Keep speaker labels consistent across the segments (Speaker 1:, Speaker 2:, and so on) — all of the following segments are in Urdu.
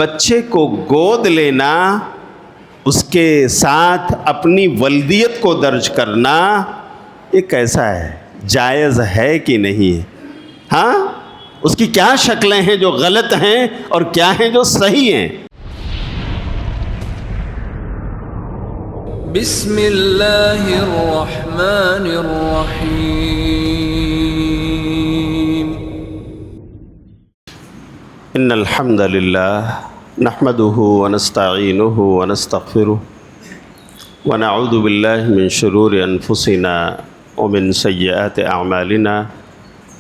Speaker 1: بچے کو گود لینا، اس کے ساتھ اپنی ولدیت کو درج کرنا، یہ کیسا ہے؟ جائز ہے کہ نہیں ہے؟ ہاں، اس کی کیا شکلیں ہیں جو غلط ہیں اور کیا ہیں جو صحیح ہیں؟
Speaker 2: بسم اللہ الرحمن الرحیم۔
Speaker 1: ان الحمد للہ نحمده ونستعینه ونستغفره ونعوذ باللہ من شرور انفسنا ومن سیئات اعمالنا،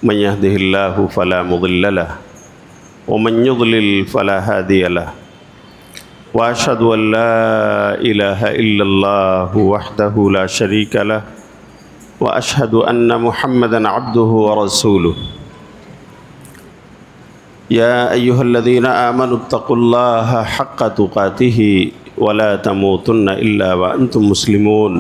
Speaker 1: من يهده الله فلا مضل له ومن يضلل فلا هادي له، واشهد ان لا اله الا الله وحده لا شريك له، واشهد ان محمدا عبده ورسوله۔ يا ايها الذين آمنوا اتقوا الله حق تقاته ولا تموتن الا وانتم مسلمون۔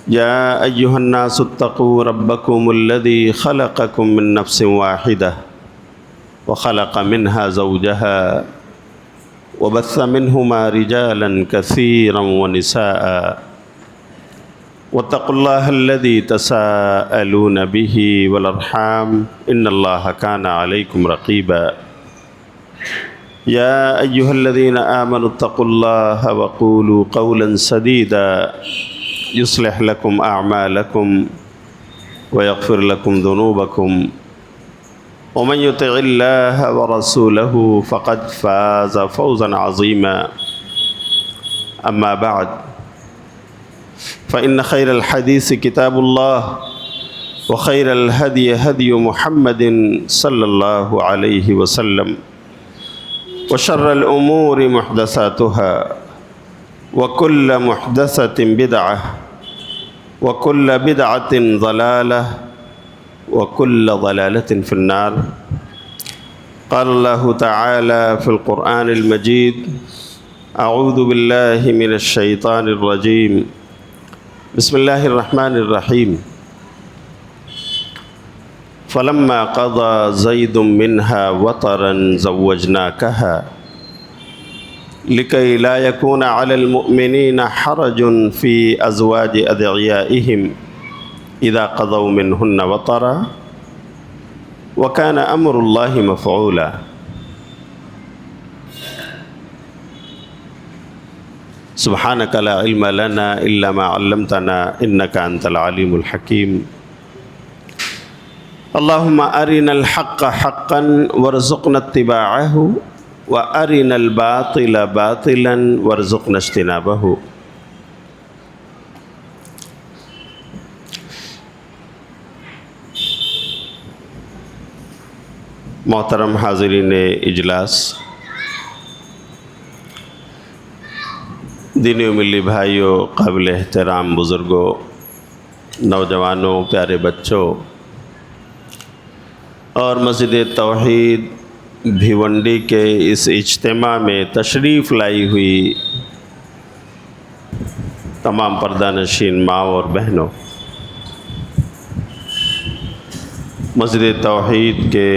Speaker 1: يا أيها الناس اتقوا ربكم الذي خلقكم من نفس واحدة وخلق منها زوجها وبث منهما رجالا كثيرا ونساء، واتقوا الله الذي تساءلون به والأرحام إن الله كان عليكم رقيبا۔ يا أيها الذين آمنوا اتقوا الله وقولوا قولا سديدا يصلح لكم أعمالكم ويغفر لكم ذنوبكم، ومن يطع الله ورسوله فقد فاز فوزا عظيما۔ أما بعد، فإن خير الحديث كتاب الله، وخير الهدي هدي محمد صلى الله عليه وسلم، وشر الأمور محدثاتها، وكل محدثة بدعة، وكل بدعة ضلالة، وكل ضلالة في النار۔ قال الله تعالى في القرآن المجيد: أعوذ بالله من الشيطان الرجيم، بسم الله الرحمن الرحيم۔ فلما قضى زيد منها وطرا زوجناكها لكي لا يكون على المؤمنين حرج في أزواج أدعيائهم إذا قضوا منهن وطرا وكان أمر الله مفعولا۔ سبحانك لا علم لنا إلا ما علمتنا إنك أنت العليم الحكيم۔ اللهم أرنا الحق حقا وارزقنا اتباعه، وَأَرِنَا الْبَاطِلَ بَاطِلًا وَارْزُقْنَا اجْتِنَابَهُ۔ محترم حاضرین اجلاس، دینی و ملی بھائیوں، قابل احترام بزرگوں، نوجوانوں، پیارے بچوں، اور مسجد توحید بھیونڈی کے اس اجتماع میں تشریف لائی ہوئی تمام پردہ نشین ماں اور بہنوں، مسجد توحید کے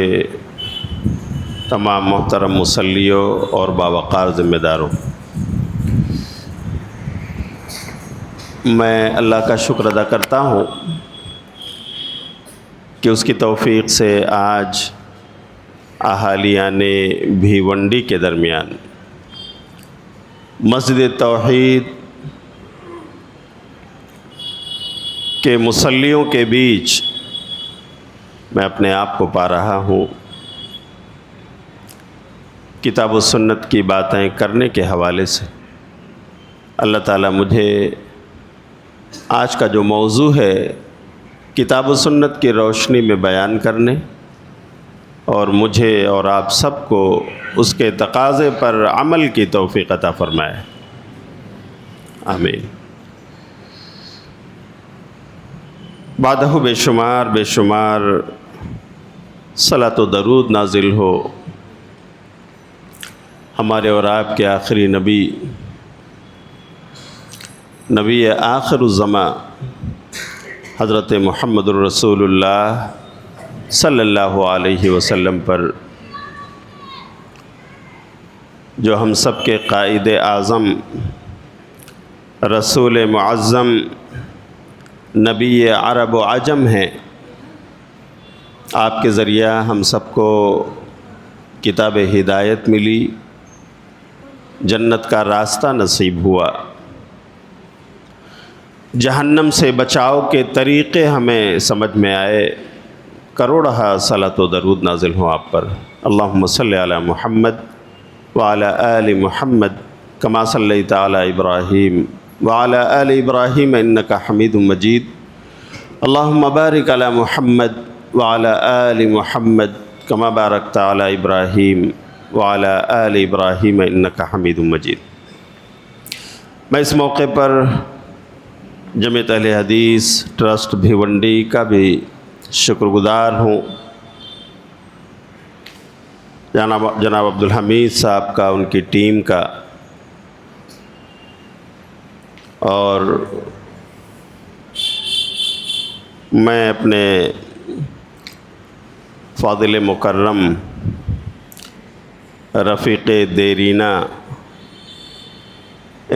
Speaker 1: تمام محترم مصلیوں اور باوقار ذمہ داروں، میں اللہ کا شکر ادا کرتا ہوں کہ اس کی توفیق سے آج اہالیان بھیونڈی کے درمیان مسجد توحید کے مصلیوں کے بیچ میں اپنے آپ کو پا رہا ہوں، کتاب و سنت کی باتیں کرنے کے حوالے سے۔ اللہ تعالیٰ مجھے آج کا جو موضوع ہے کتاب و سنت کی روشنی میں بیان کرنے، اور مجھے اور آپ سب کو اس کے تقاضے پر عمل کی توفیق عطا فرمائے، آمین۔ بعدہ بے شمار صلاۃ و درود نازل ہو ہمارے اور آپ کے آخری نبی آخر الزماں حضرت محمد الرسول اللہ صلی اللہ علیہ وسلم پر، جو ہم سب کے قائد اعظم رسول معظم نبی عرب و عجم ہیں، آپ کے ذریعہ ہم سب کو کتاب ہدایت ملی، جنت کا راستہ نصیب ہوا، جہنم سے بچاؤ کے طریقے ہمیں سمجھ میں آئے۔ کروڑہا صلاۃ و درود نازل ہوں آپ پر۔ اللہم صلی علی محمد وعلی آل محمد کما صلیت علی ابراہیم وعلی آل ابراہیم انک حمید مجید۔ اللہم بارک علی محمد وعلی آل محمد کما بارکت علی ابراہیم وعلی آل ابراہیم انک حمید مجید۔ میں اس موقع پر جمعیت اہل حدیث ٹرسٹ بھیونڈی کا بھی شکر گزار ہوں، جناب عبدالحمید صاحب کا، ان کی ٹیم کا، اور میں اپنے فاضل مکرم رفیق دیرینہ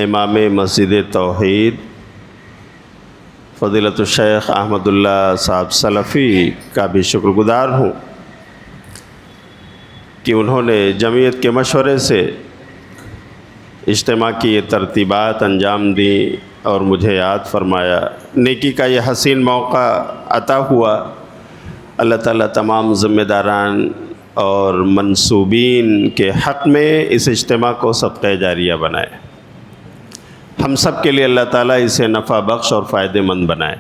Speaker 1: امام مسجد توحید فضیلت الشیخ احمد اللہ صاحب سلفی کا بھی شکر گزار ہوں کہ انہوں نے جمعیت کے مشورے سے اجتماع کی یہ ترتیبات انجام دیں اور مجھے یاد فرمایا۔ نیکی کا یہ حسین موقع عطا ہوا۔ اللہ تعالیٰ تمام ذمہ داران اور منصوبین کے حق میں اس اجتماع کو صدقہ جاریہ بنائے، ہم سب کے لیے اللہ تعالیٰ اسے نفع بخش اور فائدہ مند بنائے۔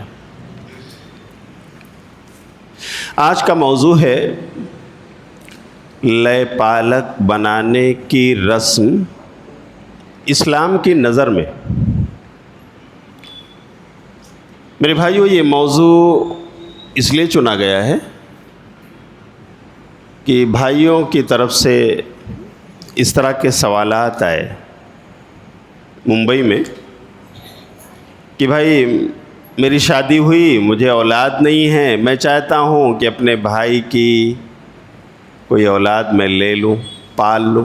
Speaker 1: آج کا موضوع ہے لے پالک بنانے کی رسم اسلام کی نظر میں۔ میرے بھائیو، یہ موضوع اس لیے چنا گیا ہے کہ بھائیوں کی طرف سے اس طرح کے سوالات آئے ممبئی میں کہ بھائی میری شادی ہوئی، مجھے اولاد نہیں ہے، میں چاہتا ہوں کہ اپنے بھائی کی کوئی اولاد میں لے لوں، پال لوں،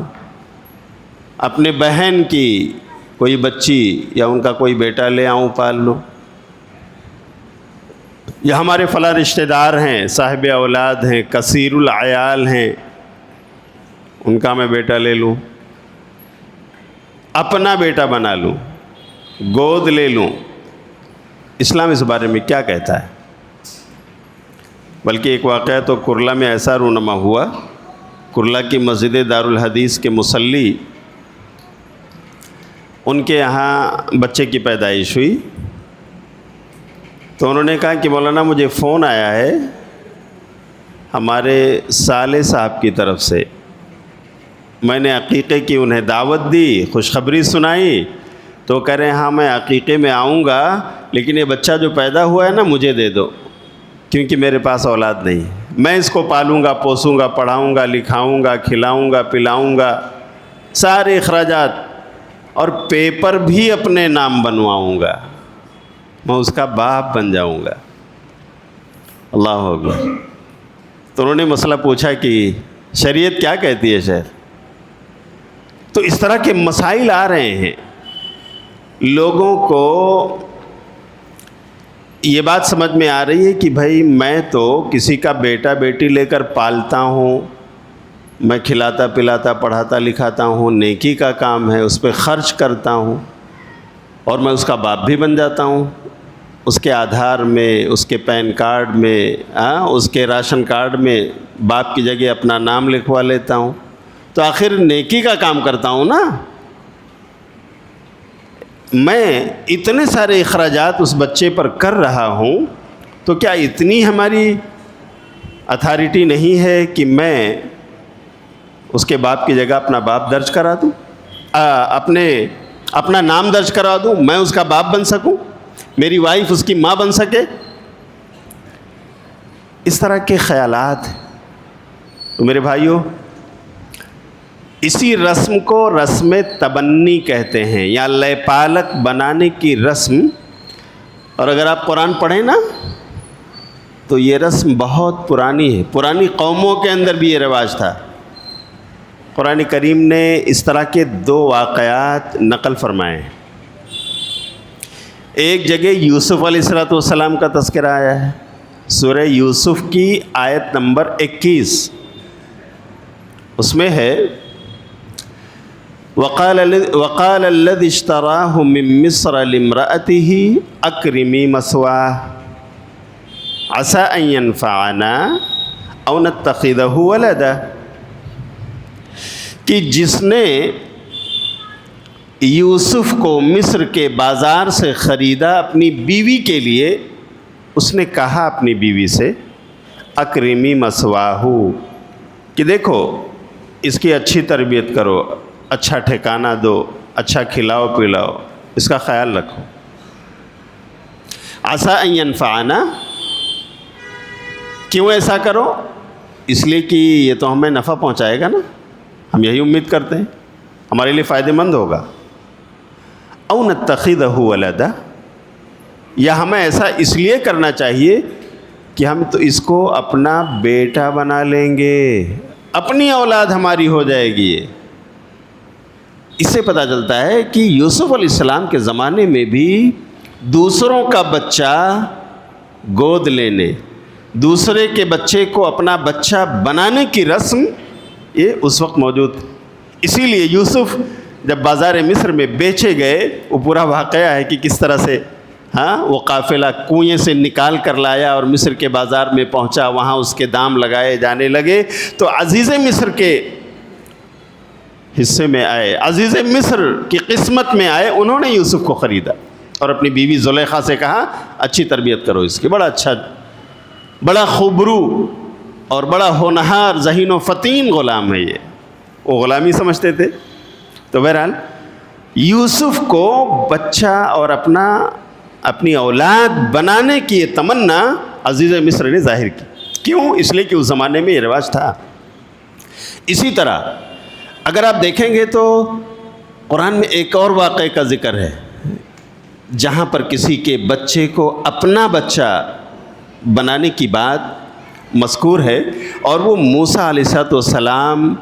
Speaker 1: اپنے بہن کی کوئی بچی یا ان کا کوئی بیٹا لے آؤں، پال لوں، یا ہمارے فلاں رشتہ دار ہیں، صاحب اولاد ہیں، کثیر العیال ہیں، ان کا میں بیٹا لے لوں، اپنا بیٹا بنا لوں، گود لے لوں۔ اسلام اس بارے میں کیا کہتا ہے؟ بلکہ ایک واقعہ تو کرلا میں ایسا رونما ہوا، کرلا کی مسجد دارالحدیث کے مصلی، ان کے یہاں بچے کی پیدائش ہوئی تو انہوں نے کہا کہ مولانا مجھے فون آیا ہے ہمارے صالح صاحب کی طرف سے، میں نے عقیقے کی انہیں دعوت دی، خوشخبری سنائی، تو کہہ رہے ہیں ہاں میں عقیقے میں آؤں گا، لیکن یہ بچہ جو پیدا ہوا ہے نا مجھے دے دو، کیونکہ میرے پاس اولاد نہیں، میں اس کو پالوں گا، پوسوں گا، پڑھاؤں گا، لکھاؤں گا، کھلاؤں گا، پلاؤں گا، سارے اخراجات، اور پیپر بھی اپنے نام بنواؤں گا، میں اس کا باپ بن جاؤں گا۔ اللہ اکبر۔ تو انہوں نے مسئلہ پوچھا کہ شریعت کیا کہتی ہے شیخ؟ تو اس طرح کے مسائل آ رہے ہیں، لوگوں کو یہ بات سمجھ میں آ رہی ہے کہ بھائی میں تو کسی کا بیٹا بیٹی لے کر پالتا ہوں، میں کھلاتا پلاتا پڑھاتا لکھاتا ہوں، نیکی کا کام ہے، اس پہ خرچ کرتا ہوں، اور میں اس کا باپ بھی بن جاتا ہوں، اس کے آدھار میں، اس کے پین کارڈ میں، اس کے راشن کارڈ میں باپ کی جگہ اپنا نام لکھوا لیتا ہوں، تو آخر نیکی کا کام کرتا ہوں نا۔ میں اتنے سارے اخراجات اس بچے پر کر رہا ہوں، تو کیا اتنی ہماری اتھارٹی نہیں ہے کہ میں اس کے باپ کی جگہ اپنا باپ درج کرا دوں، اپنا نام درج کرا دوں، میں اس کا باپ بن سکوں، میری وائف اس کی ماں بن سکے؟ اس طرح کے خیالات ہیں۔ تو میرے بھائیوں، اسی رسم کو رسم تبنی کہتے ہیں، یا لے پالک بنانے کی رسم۔ اور اگر آپ قرآن پڑھیں نا تو یہ رسم بہت پرانی ہے، پرانی قوموں کے اندر بھی یہ رواج تھا قرآن کریم نے اس طرح کے 2 واقعات نقل فرمائے ہیں۔ ایک جگہ یوسف علیہ السلام کا تذکرہ آیا ہے، سورہ یوسف کی آیت نمبر 21، اس میں ہے وقال الذي اشتراه من مصر لامرأته اکرمی مثواه عسى ان ينفعنا او نتخذه ولدا، کہ جس نے یوسف کو مصر کے بازار سے خریدا اپنی بیوی کے لیے، اس نے کہا اپنی بیوی سے اکرمی مثواہ، کہ دیکھو اس کی اچھی تربیت کرو، اچھا ٹھکانہ دو، اچھا کھلاؤ پلاؤ، اس کا خیال رکھو۔ عسیٰ ان ینفعنا، کیوں ایسا کرو؟ اس لیے کہ یہ تو ہمیں نفع پہنچائے گا نا، ہم یہی امید کرتے ہیں، ہمارے لیے فائدہ مند ہوگا۔ او نتخذہ ولدا، یا ہمیں ایسا اس لیے کرنا چاہیے کہ ہم تو اس کو اپنا بیٹا بنا لیں گے، اپنی اولاد ہماری ہو جائے گی۔ اس سے پتہ چلتا ہے کہ یوسف علیہ السلام کے زمانے میں بھی دوسروں کا بچہ گود لینے، دوسرے کے بچے کو اپنا بچہ بنانے کی رسم یہ اس وقت موجود تھی۔ اسی لیے یوسف جب بازار مصر میں بیچے گئے، وہ پورا واقعہ ہے کہ کس طرح سے وہ قافلہ کنویں سے نکال کر لایا اور مصر کے بازار میں پہنچا، وہاں اس کے دام لگائے جانے لگے تو عزیز مصر کے حصے میں آئے، عزیز مصر کی قسمت میں آئے، انہوں نے یوسف کو خریدا اور اپنی بیوی زلیخا سے کہا اچھی تربیت کرو اس کی، بڑا اچھا، بڑا خوبرو اور بڑا ہونہار ذہین و فطین غلام ہے یہ، وہ غلامی سمجھتے تھے۔ تو بہرحال یوسف کو بچہ اور اپنی اولاد بنانے کی یہ تمنا عزیز مصر نے ظاہر کی، کیوں؟ اس لیے کہ اس زمانے میں یہ رواج تھا۔ اسی طرح اگر آپ دیکھیں گے تو قرآن میں ایک اور واقعے کا ذکر ہے جہاں پر کسی کے بچے کو اپنا بچہ بنانے کی بات مذکور ہے، اور وہ موسیٰ علیہ السلام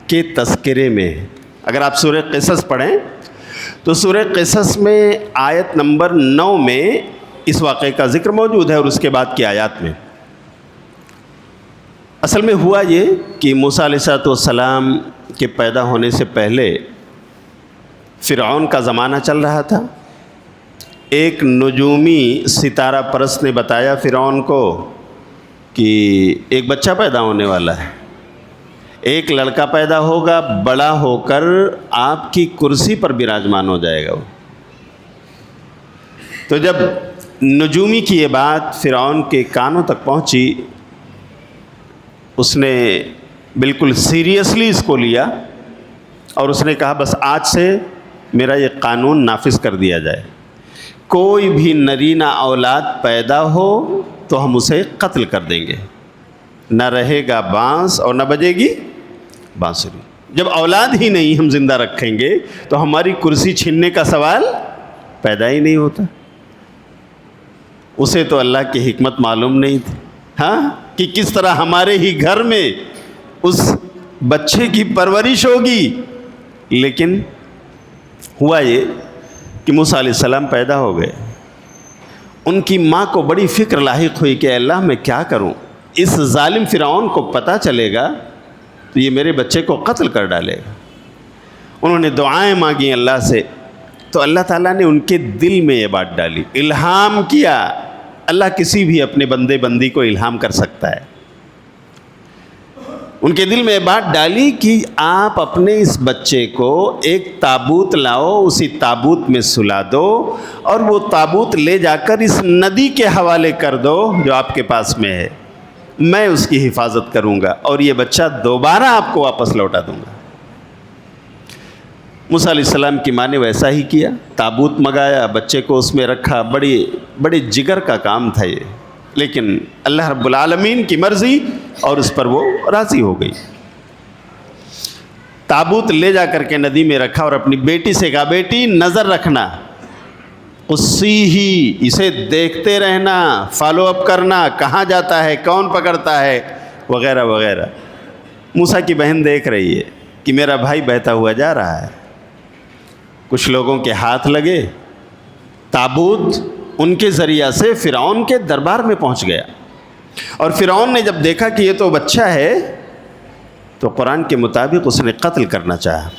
Speaker 1: کے تذکرے میں۔ اگر آپ سورہ قصص پڑھیں تو سورہ قصص میں آیت نمبر 9 میں اس واقعے کا ذکر موجود ہے، اور اس کے بعد کی آیات میں اصل میں ہوا یہ کہ موسیٰ علیہ السلام کے پیدا ہونے سے پہلے فرعون کا زمانہ چل رہا تھا۔ ایک نجومی ستارہ پرست نے بتایا فرعون کو کہ ایک بچہ پیدا ہونے والا ہے، ایک لڑکا پیدا ہوگا، بڑا ہو کر آپ کی کرسی پر براجمان ہو جائے گا وہ۔ تو جب نجومی کی یہ بات فرعون کے کانوں تک پہنچی، اس نے بالکل سیریسلی اس کو لیا اور اس نے کہا بس آج سے میرا یہ قانون نافذ کر دیا جائے، کوئی بھی نرینہ اولاد پیدا ہو تو ہم اسے قتل کر دیں گے، نہ رہے گا بانس اور نہ بجے گی بانسری۔ جب اولاد ہی نہیں ہم زندہ رکھیں گے تو ہماری کرسی چھیننے کا سوال پیدا ہی نہیں ہوتا۔ اسے تو اللہ کی حکمت معلوم نہیں تھی کہ کس طرح ہمارے ہی گھر میں اس بچے کی پرورش ہوگی، لیکن ہوا یہ کہ موسیٰ علیہ السلام پیدا ہو گئے۔ ان کی ماں کو بڑی فکر لاحق ہوئی کہ اللہ میں کیا کروں، اس ظالم فرعون کو پتہ چلے گا تو یہ میرے بچے کو قتل کر ڈالے گا۔ انہوں نے دعائیں مانگی اللہ سے، تو اللہ تعالیٰ نے ان کے دل میں یہ بات ڈالی، الہام کیا۔ اللہ کسی بھی اپنے بندے بندی کو الہام کر سکتا ہے۔ ان کے دل میں یہ بات ڈالی کہ آپ اپنے اس بچے کو ایک تابوت لاؤ، اسی تابوت میں سلا دو اور وہ تابوت لے جا کر اس ندی کے حوالے کر دو جو آپ کے پاس میں ہے، میں اس کی حفاظت کروں گا اور یہ بچہ دوبارہ آپ کو واپس لوٹا دوں گا۔ موسیٰ علیہ السلام کی ماں نے ویسا ہی کیا، تابوت منگایا، بچے کو اس میں رکھا، بڑے جگر کا کام تھا یہ، لیکن اللہ رب العالمین کی مرضی اور اس پر وہ راضی ہو گئی۔ تابوت لے جا کر کے ندی میں رکھا اور اپنی بیٹی سے کہا بیٹی نظر رکھنا، اسی ہی اسے دیکھتے رہنا، فالو اپ کرنا، کہاں جاتا ہے، کون پکڑتا ہے، وغیرہ وغیرہ۔ موسیٰ کی بہن دیکھ رہی ہے کہ میرا بھائی بہتا ہوا جا رہا ہے. کچھ لوگوں کے ہاتھ لگے, تابوت ان کے ذریعہ سے فرعون کے دربار میں پہنچ گیا, اور فرعون نے جب دیکھا کہ یہ تو بچہ ہے تو قرآن کے مطابق اس نے قتل کرنا چاہا.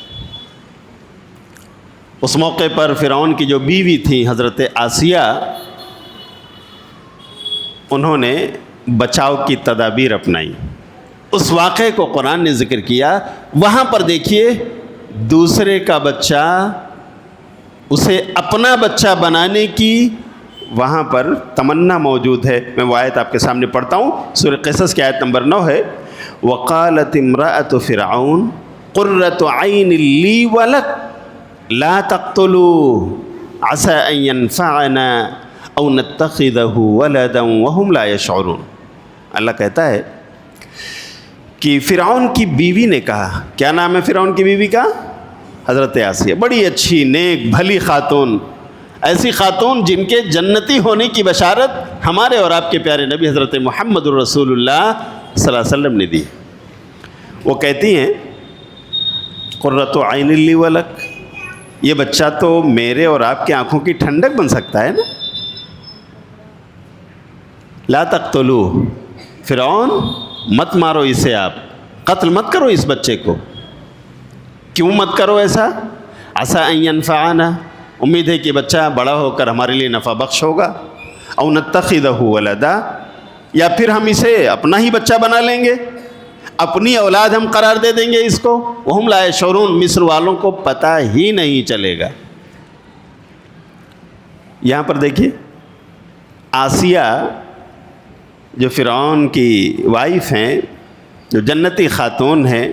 Speaker 1: اس موقع پر فرعون کی جو بیوی تھی حضرت آسیہ, انہوں نے بچاؤ کی تدابیر اپنائی. اس واقعے کو قرآن نے ذکر کیا. وہاں پر دیکھیے دوسرے کا بچہ اسے اپنا بچہ بنانے کی وہاں پر تمنا موجود ہے. میں وہ آیت آپ کے سامنے پڑھتا ہوں, سورہ قصص کی آیت نمبر 9 ہے. وقالت امرأة فرعون قرۃ عین لی ولک لا تقتلوه عسى ان ينفعنا او نتخذه ولدا وهم لا يشعرون. اللہ کہتا ہے کہ فرعون کی بیوی نے کہا, کیا نام ہے فرعون کی بیوی کا؟ حضرت آسیہ. بڑی اچھی نیک بھلی خاتون, ایسی خاتون جن کے جنتی ہونے کی بشارت ہمارے اور آپ کے پیارے نبی حضرت محمد الرسول اللہ صلی اللہ علیہ وسلم نے دی. وہ کہتی ہیں قرۃ عین لی ولک, یہ بچہ تو میرے اور آپ کی آنکھوں کی ٹھنڈک بن سکتا ہے نا. لا تقتلوہ, فرعون مت مارو اسے, آپ قتل مت کرو اس بچے کو. کیوں مت کرو ایسا؟ عسى ان ينفعنا, امید ہے کہ بچہ بڑا ہو کر ہمارے لیے نفع بخش ہوگا. او نتخذہ ولدا, یا پھر ہم اسے اپنا ہی بچہ بنا لیں گے, اپنی اولاد ہم قرار دے دیں گے اس کو. وہم لا یشعرون, مصر والوں کو پتہ ہی نہیں چلے گا. یہاں پر دیکھیے آسیہ جو فرعون کی وائف ہیں, جو جنتی خاتون ہیں,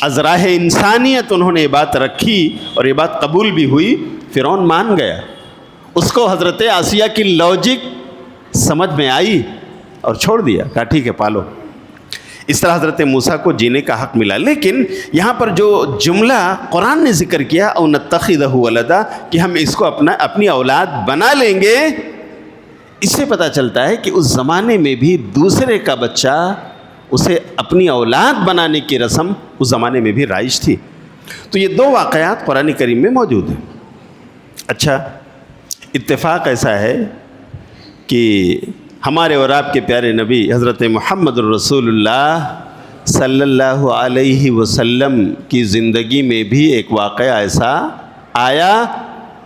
Speaker 1: از راہ انسانیت انہوں نے یہ بات رکھی اور یہ بات قبول بھی ہوئی. فرعون مان گیا, اس کو حضرت آسیہ کی لاجک سمجھ میں آئی اور چھوڑ دیا, کہا ٹھیک ہے پالو. اس طرح حضرت موسیٰ کو جینے کا حق ملا. لیکن یہاں پر جو جملہ قرآن نے ذکر کیا او نتخذہ ولدا, کہ ہم اس کو اپنی اولاد بنا لیں گے, اس سے پتہ چلتا ہے کہ اس زمانے میں بھی دوسرے کا بچہ اسے اپنی اولاد بنانے کی رسم اس زمانے میں بھی رائج تھی. تو یہ دو واقعات قرآن کریم میں موجود ہیں. اچھا, اتفاق ایسا ہے کہ ہمارے اور آپ کے پیارے نبی حضرت محمد الرسول اللہ صلی اللہ علیہ وسلم کی زندگی میں بھی ایک واقعہ ایسا آیا.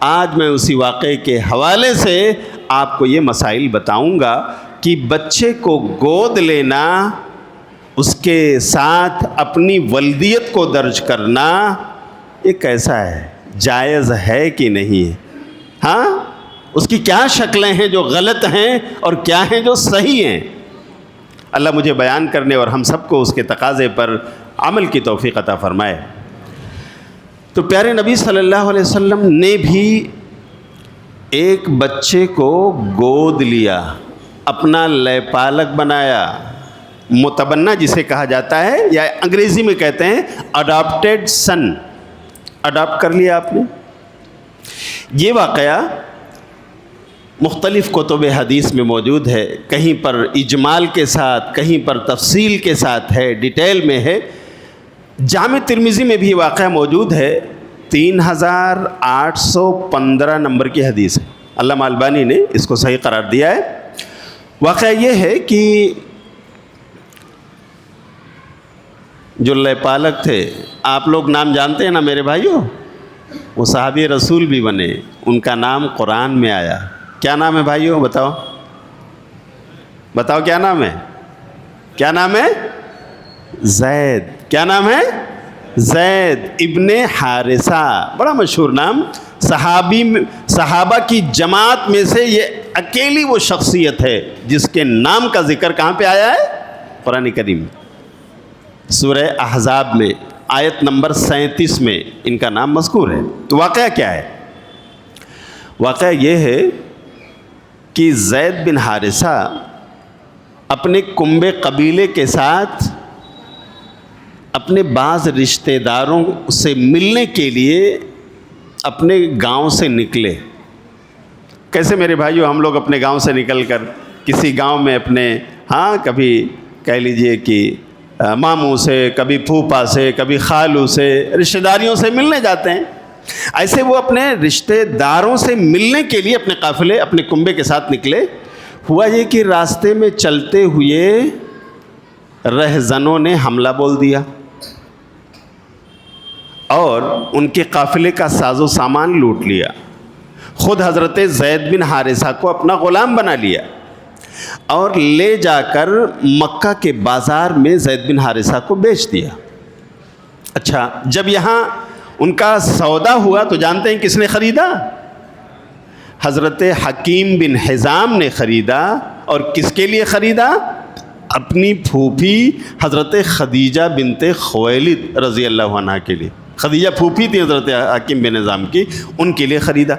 Speaker 1: آج میں اسی واقعے کے حوالے سے آپ کو یہ مسائل بتاؤں گا کہ بچے کو گود لینا, اس کے ساتھ اپنی ولدیت کو درج کرنا, یہ کیسا ہے, جائز ہے کہ نہیں ہے؟ ہاں, اس کی کیا شکلیں ہیں جو غلط ہیں اور کیا ہیں جو صحیح ہیں؟ اللہ مجھے بیان کرنے اور ہم سب کو اس کے تقاضے پر عمل کی توفیق عطا فرمائے. تو پیارے نبی صلی اللہ علیہ وسلم نے بھی ایک بچے کو گود لیا, اپنا لے پالک بنایا, متبنہ جسے کہا جاتا ہے, یا انگریزی میں کہتے ہیں اڈاپٹیڈ سن, اڈاپٹ کر لیا آپ نے. یہ واقعہ مختلف کتب حدیث میں موجود ہے, کہیں پر اجمال کے ساتھ, کہیں پر تفصیل کے ساتھ ہے, ڈیٹیل میں ہے. جامع ترمذی میں بھی یہ واقعہ موجود ہے, 3815 نمبر کی حدیث ہے. علامہ البانی نے اس کو صحیح قرار دیا ہے. واقعہ یہ ہے کہ جو لے پالک تھے, آپ لوگ نام جانتے ہیں نا میرے بھائیوں, وہ صحابی رسول بھی بنے, ان کا نام قرآن میں آیا. کیا نام ہے بھائیوں؟ بتاؤ بتاؤ کیا نام ہے؟ کیا نام ہے؟ زید. کیا نام ہے؟ زید ابن حارثہ, بڑا مشہور نام. صحابہ کی جماعت میں سے یہ اکیلی وہ شخصیت ہے جس کے نام کا ذکر کہاں پہ آیا ہے؟ قرآن کریم سورہ احزاب میں آیت نمبر 37 میں ان کا نام مذکور ہے. تو واقعہ کیا ہے؟ واقعہ یہ ہے کہ زید بن حارثہ اپنے کنبے قبیلے کے ساتھ اپنے بعض رشتہ داروں سے ملنے کے لیے اپنے گاؤں سے نکلے. کیسے میرے بھائیو, ہم لوگ اپنے گاؤں سے نکل کر کسی گاؤں میں اپنے کبھی کہہ لیجئے کہ ماموں سے، کبھی پھوپھا سے، کبھی خالو سے، رشتہ داریوں سے ملنے جاتے ہیں۔ ایسے وہ اپنے رشتہ داروں سے ملنے کے لیے اپنے قافلے، اپنے کنبے کے ساتھ نکلے۔ ہوا یہ کہ راستے میں چلتے ہوئے رہزنوں نے حملہ بول دیا اور ان کے قافلے کا ساز و سامان لوٹ لیا۔ خود حضرت زید بن حارثہ کو اپنا غلام بنا لیا اور لے جا کر مکہ کے بازار میں زید بن حارثہ کو بیچ دیا۔ اچھا، جب یہاں ان کا سودا ہوا تو جانتے ہیں کس نے خریدا؟ حضرت حکیم بن حزام نے خریدا۔ اور کس کے لیے خریدا؟ اپنی پھوپھی حضرت خدیجہ بنت خویلد رضی اللہ عنہ کے لیے۔ خدیجہ پھوپھی تھی حضرت حکیم بن حزام کی، ان کے لیے خریدا۔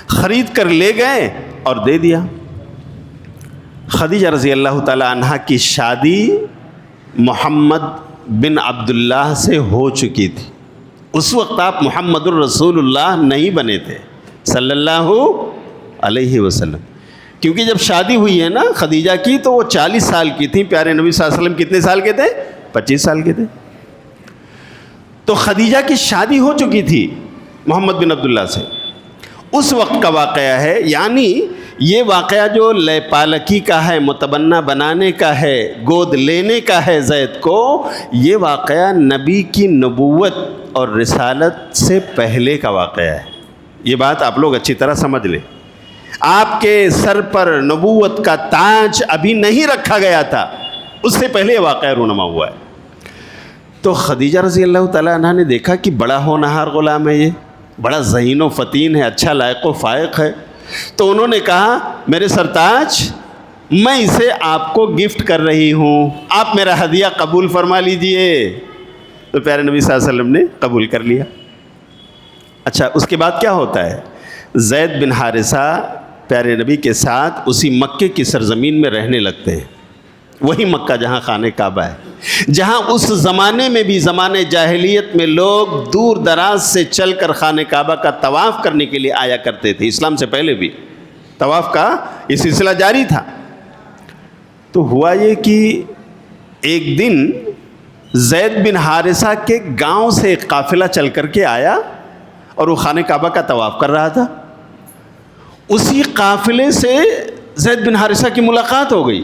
Speaker 1: خرید کر لے گئے اور دے دیا۔ خدیجہ رضی اللہ تعالی عنہ کی شادی محمد بن عبداللہ سے ہو چکی تھی۔ اس وقت آپ محمد الرسول اللہ نہیں بنے تھے صلی اللہ علیہ وسلم، کیونکہ جب شادی ہوئی ہے نا خدیجہ کی تو وہ 40 سال کی تھیں۔ پیارے نبی صلی اللہ علیہ وسلم کتنے سال کے تھے؟ 25 سال کے تھے۔ تو خدیجہ کی شادی ہو چکی تھی محمد بن عبداللہ سے۔ اس وقت کا واقعہ ہے، یعنی یہ واقعہ جو لے پالکی کا ہے، متبنہ بنانے کا ہے، گود لینے کا ہے زید کو، یہ واقعہ نبی کی نبوت اور رسالت سے پہلے کا واقعہ ہے۔ یہ بات آپ لوگ اچھی طرح سمجھ لیں۔ آپ کے سر پر نبوت کا تاج ابھی نہیں رکھا گیا تھا، اس سے پہلے یہ واقعہ رونما ہوا ہے۔ تو خدیجہ رضی اللہ تعالیٰ عنہ نے دیکھا کہ بڑا ہونہار غلام ہے، یہ بڑا ذہین و فتین ہے، اچھا لائق و فائق ہے۔ تو انہوں نے کہا میرے سرتاج، میں اسے آپ کو گفٹ کر رہی ہوں، آپ میرا ہدیہ قبول فرما لیجئے۔ تو پیارے نبی صلی اللہ علیہ وسلم نے قبول کر لیا۔ اچھا، اس کے بعد کیا ہوتا ہے؟ زید بن حارثہ پیارے نبی کے ساتھ اسی مکے کی سرزمین میں رہنے لگتے ہیں، وہی مکہ جہاں خانہ کعبہ ہے، جہاں اس زمانے میں بھی، زمانے جاہلیت میں لوگ دور دراز سے چل کر خانہ کعبہ کا طواف کرنے کے لیے آیا کرتے تھے۔ اسلام سے پہلے بھی طواف کا یہ سلسلہ جاری تھا۔ تو ہوا یہ کہ ایک دن زید بن حارثہ کے گاؤں سے ایک قافلہ چل کر کے آیا اور وہ خانہ کعبہ کا طواف کر رہا تھا۔ اسی قافلے سے زید بن حارثہ کی ملاقات ہو گئی۔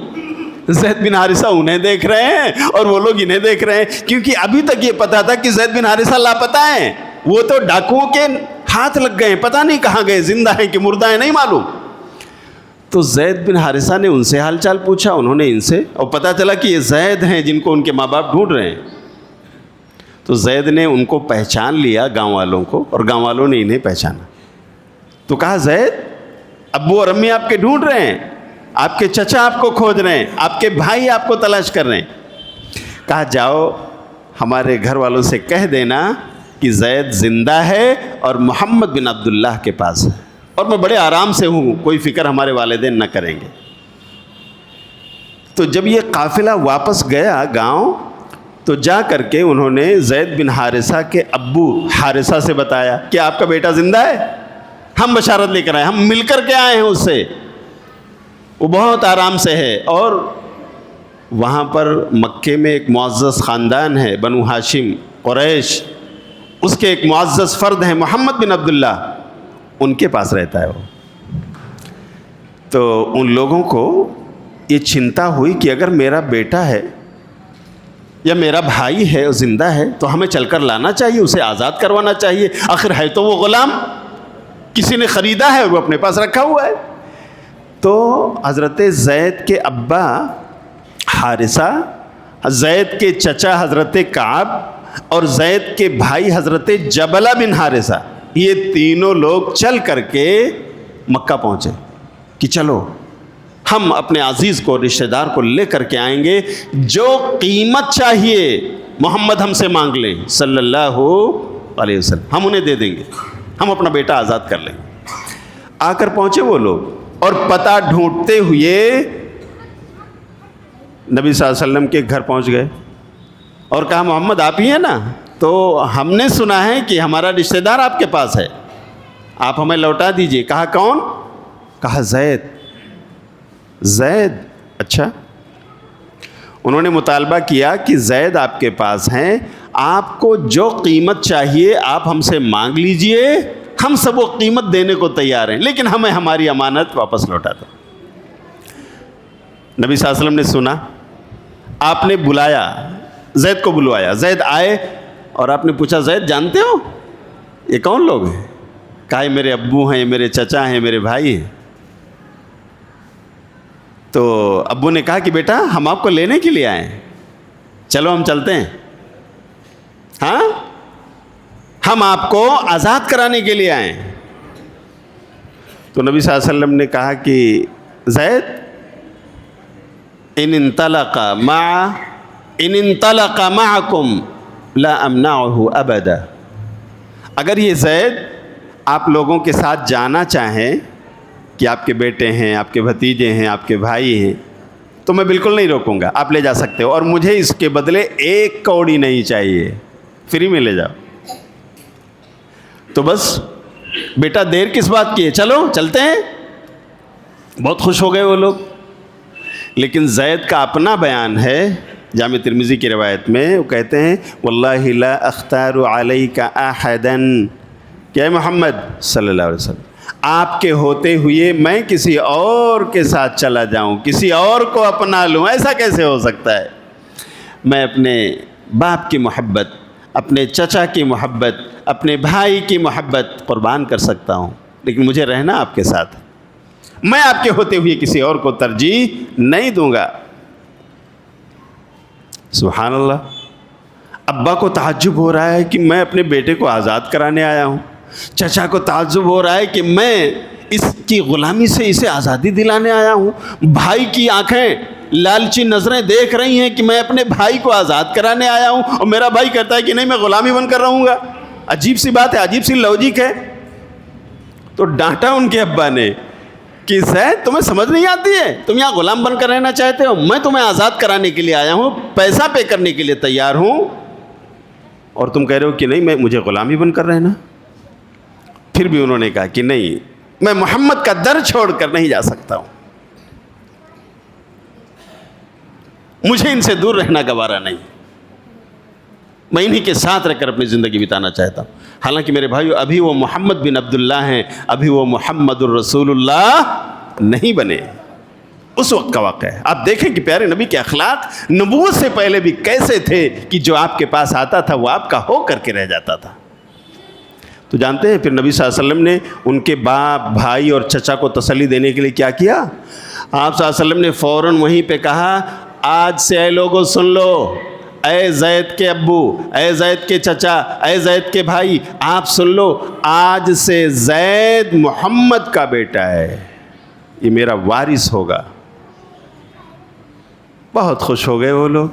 Speaker 1: زید بن حارثہ انہیں دیکھ رہے ہیں اور وہ لوگ انہیں دیکھ رہے ہیں، کیونکہ ابھی تک یہ پتا تھا کہ زید بن حارثہ لاپتہ ہیں، وہ تو ڈاکوؤں کے ہاتھ لگ گئے ہیں، پتہ نہیں کہاں گئے، زندہ ہیں کہ مردہ ہیں نہیں معلوم۔ تو زید بن حارثہ نے ان سے حال چال پوچھا، انہوں نے ان سے، اور پتہ چلا کہ یہ زید ہیں جن کو ان کے ماں باپ ڈھونڈ رہے ہیں۔ تو زید نے ان کو پہچان لیا، گاؤں والوں کو، اور گاؤں والوں نے انہیں پہچانا۔ تو کہا زید، ابو اور امی آپ کے ڈھونڈ رہے ہیں، آپ کے چچا آپ کو کھوج رہے ہیں، آپ کے بھائی آپ کو تلاش کر رہے ہیں۔ کہا جاؤ ہمارے گھر والوں سے کہہ دینا کہ زید زندہ ہے اور محمد بن عبداللہ کے پاس ہے، اور میں بڑے آرام سے ہوں، کوئی فکر ہمارے والدین نہ کریں گے۔ تو جب یہ قافلہ واپس گیا گاؤں، تو جا کر کے انہوں نے زید بن حارثہ کے ابو حارثہ سے بتایا کہ آپ کا بیٹا زندہ ہے، ہم بشارت لے کر آئے، ہم مل کر کے آئے ہیں اس سے، وہ بہت آرام سے ہے۔ اور وہاں پر مکے میں ایک معزز خاندان ہے، بنو ہاشم قریش، اس کے ایک معزز فرد ہیں محمد بن عبداللہ، ان کے پاس رہتا ہے وہ۔ تو ان لوگوں کو یہ چنتا ہوئی کہ اگر میرا بیٹا ہے یا میرا بھائی ہے اور زندہ ہے تو ہمیں چل کر لانا چاہیے، اسے آزاد کروانا چاہیے، آخر ہے تو وہ غلام، کسی نے خریدا ہے اور وہ اپنے پاس رکھا ہوا ہے۔ تو حضرت زید کے ابا حارثہ، زید کے چچا حضرت کعب اور زید کے بھائی حضرت جبلہ بن حارثہ، یہ تینوں لوگ چل کر کے مکہ پہنچے کہ چلو ہم اپنے عزیز کو، رشتہ دار کو لے کر کے آئیں گے، جو قیمت چاہیے محمد ہم سے مانگ لیں صلی اللہ علیہ وسلم، ہم انہیں دے دیں گے، ہم اپنا بیٹا آزاد کر لیں گے۔ آ کر پہنچے وہ لوگ اور پتہ ڈھونڈتے ہوئے نبی صلی اللہ علیہ وسلم کے گھر پہنچ گئے اور کہا محمد آپ ہی ہیں نا؟ تو ہم نے سنا ہے کہ ہمارا رشتہ دار آپ کے پاس ہے، آپ ہمیں لوٹا دیجئے۔ کہا کون؟ کہا زید۔ زید، اچھا۔ انہوں نے مطالبہ کیا کہ زید آپ کے پاس ہیں، آپ کو جو قیمت چاہیے آپ ہم سے مانگ لیجئے، ہم سب وہ قیمت دینے کو تیار ہیں، لیکن ہمیں ہماری امانت واپس لوٹا دو۔ نبی صلی اللہ علیہ وسلم نے سنا، آپ نے بلایا، زید کو بلوایا، زید آئے اور آپ نے پوچھا زید جانتے ہو یہ کون لوگ ہیں؟ کہا یہ میرے ابو ہیں، یہ میرے چچا ہیں، میرے بھائی ہیں۔ تو ابو نے کہا کہ بیٹا ہم آپ کو لینے کے لیے آئے ہیں، چلو ہم چلتے ہیں، ہاں ہم آپ کو آزاد کرانے کے لیے آئے ہیں۔ تو نبی صلی اللہ علیہ وسلم نے کہا کہ زید ان انطلق معکم لا امنعه ابدا، اگر یہ زید آپ لوگوں کے ساتھ جانا چاہیں کہ آپ کے بیٹے ہیں، آپ کے بھتیجے ہیں، آپ کے بھائی ہیں، تو میں بالکل نہیں روکوں گا، آپ لے جا سکتے ہو، اور مجھے اس کے بدلے 1 کوڑی نہیں چاہیے، فری میں لے جاؤ۔ تو بس بیٹا دیر کس بات کی ہے، چلو چلتے ہیں۔ بہت خوش ہو گئے وہ لوگ۔ لیکن زید کا اپنا بیان ہے جامع ترمذی کی روایت میں، وہ کہتے ہیں واللہ لا اختار علیک احدا، کہ محمد صلی اللہ علیہ وسلم آپ کے ہوتے ہوئے میں کسی اور کے ساتھ چلا جاؤں، کسی اور کو اپنا لوں، ایسا کیسے ہو سکتا ہے؟ میں اپنے باپ کی محبت، اپنے چچا کی محبت، اپنے بھائی کی محبت قربان کر سکتا ہوں، لیکن مجھے رہنا آپ کے ساتھ، میں آپ کے ہوتے ہوئے کسی اور کو ترجیح نہیں دوں گا۔ سبحان اللہ۔ ابا کو تعجب ہو رہا ہے کہ میں اپنے بیٹے کو آزاد کرانے آیا ہوں، چچا کو تعجب ہو رہا ہے کہ میں اس کی غلامی سے اسے آزادی دلانے آیا ہوں، بھائی کی آنکھیں لالچی نظریں دیکھ رہی ہیں کہ میں اپنے بھائی کو آزاد کرانے آیا ہوں، اور میرا بھائی کہتا ہے کہ نہیں میں غلامی بن کر رہوں گا۔ عجیب سی بات ہے، عجیب سی لاجک ہے۔ تو ڈانٹا ان کے ابا نے کہ زید تمہیں سمجھ نہیں آتی ہے، تم یہاں غلام بن کر رہنا چاہتے ہو، میں تمہیں آزاد کرانے کے لیے آیا ہوں، پیسہ پے کرنے کے لیے تیار ہوں، اور تم کہہ رہے ہو کہ نہیں مجھے غلامی بن کر رہنا۔ پھر بھی انہوں نے کہا کہ نہیں میں محمد کا در چھوڑ کر نہیں جا سکتا ہوں، مجھے ان سے دور رہنا گوارا نہیں، میں انہی کے ساتھ رہ کر اپنی زندگی بتانا چاہتا ہوں۔ حالانکہ میرے بھائیو ابھی وہ محمد بن عبداللہ ہیں، ابھی وہ محمد الرسول اللہ نہیں بنے، اس وقت کا واقعہ ہے۔ آپ دیکھیں کہ پیارے نبی کے اخلاق نبوت سے پہلے بھی کیسے تھے کہ جو آپ کے پاس آتا تھا وہ آپ کا ہو کر کے رہ جاتا تھا۔ تو جانتے ہیں پھر نبی صلی اللہ علیہ وسلم نے ان کے باپ، بھائی اور چچا کو تسلی دینے کے لیے کیا کیا؟ آپ صلی اللہ علیہ وسلم نے فوراً وہیں پہ کہا آج سے اے لوگوں سن لو، اے زید کے ابو، اے زید کے چچا، اے زید کے بھائی، آپ سن لو، آج سے زید محمد کا بیٹا ہے، یہ میرا وارث ہوگا۔ بہت خوش ہو گئے وہ لوگ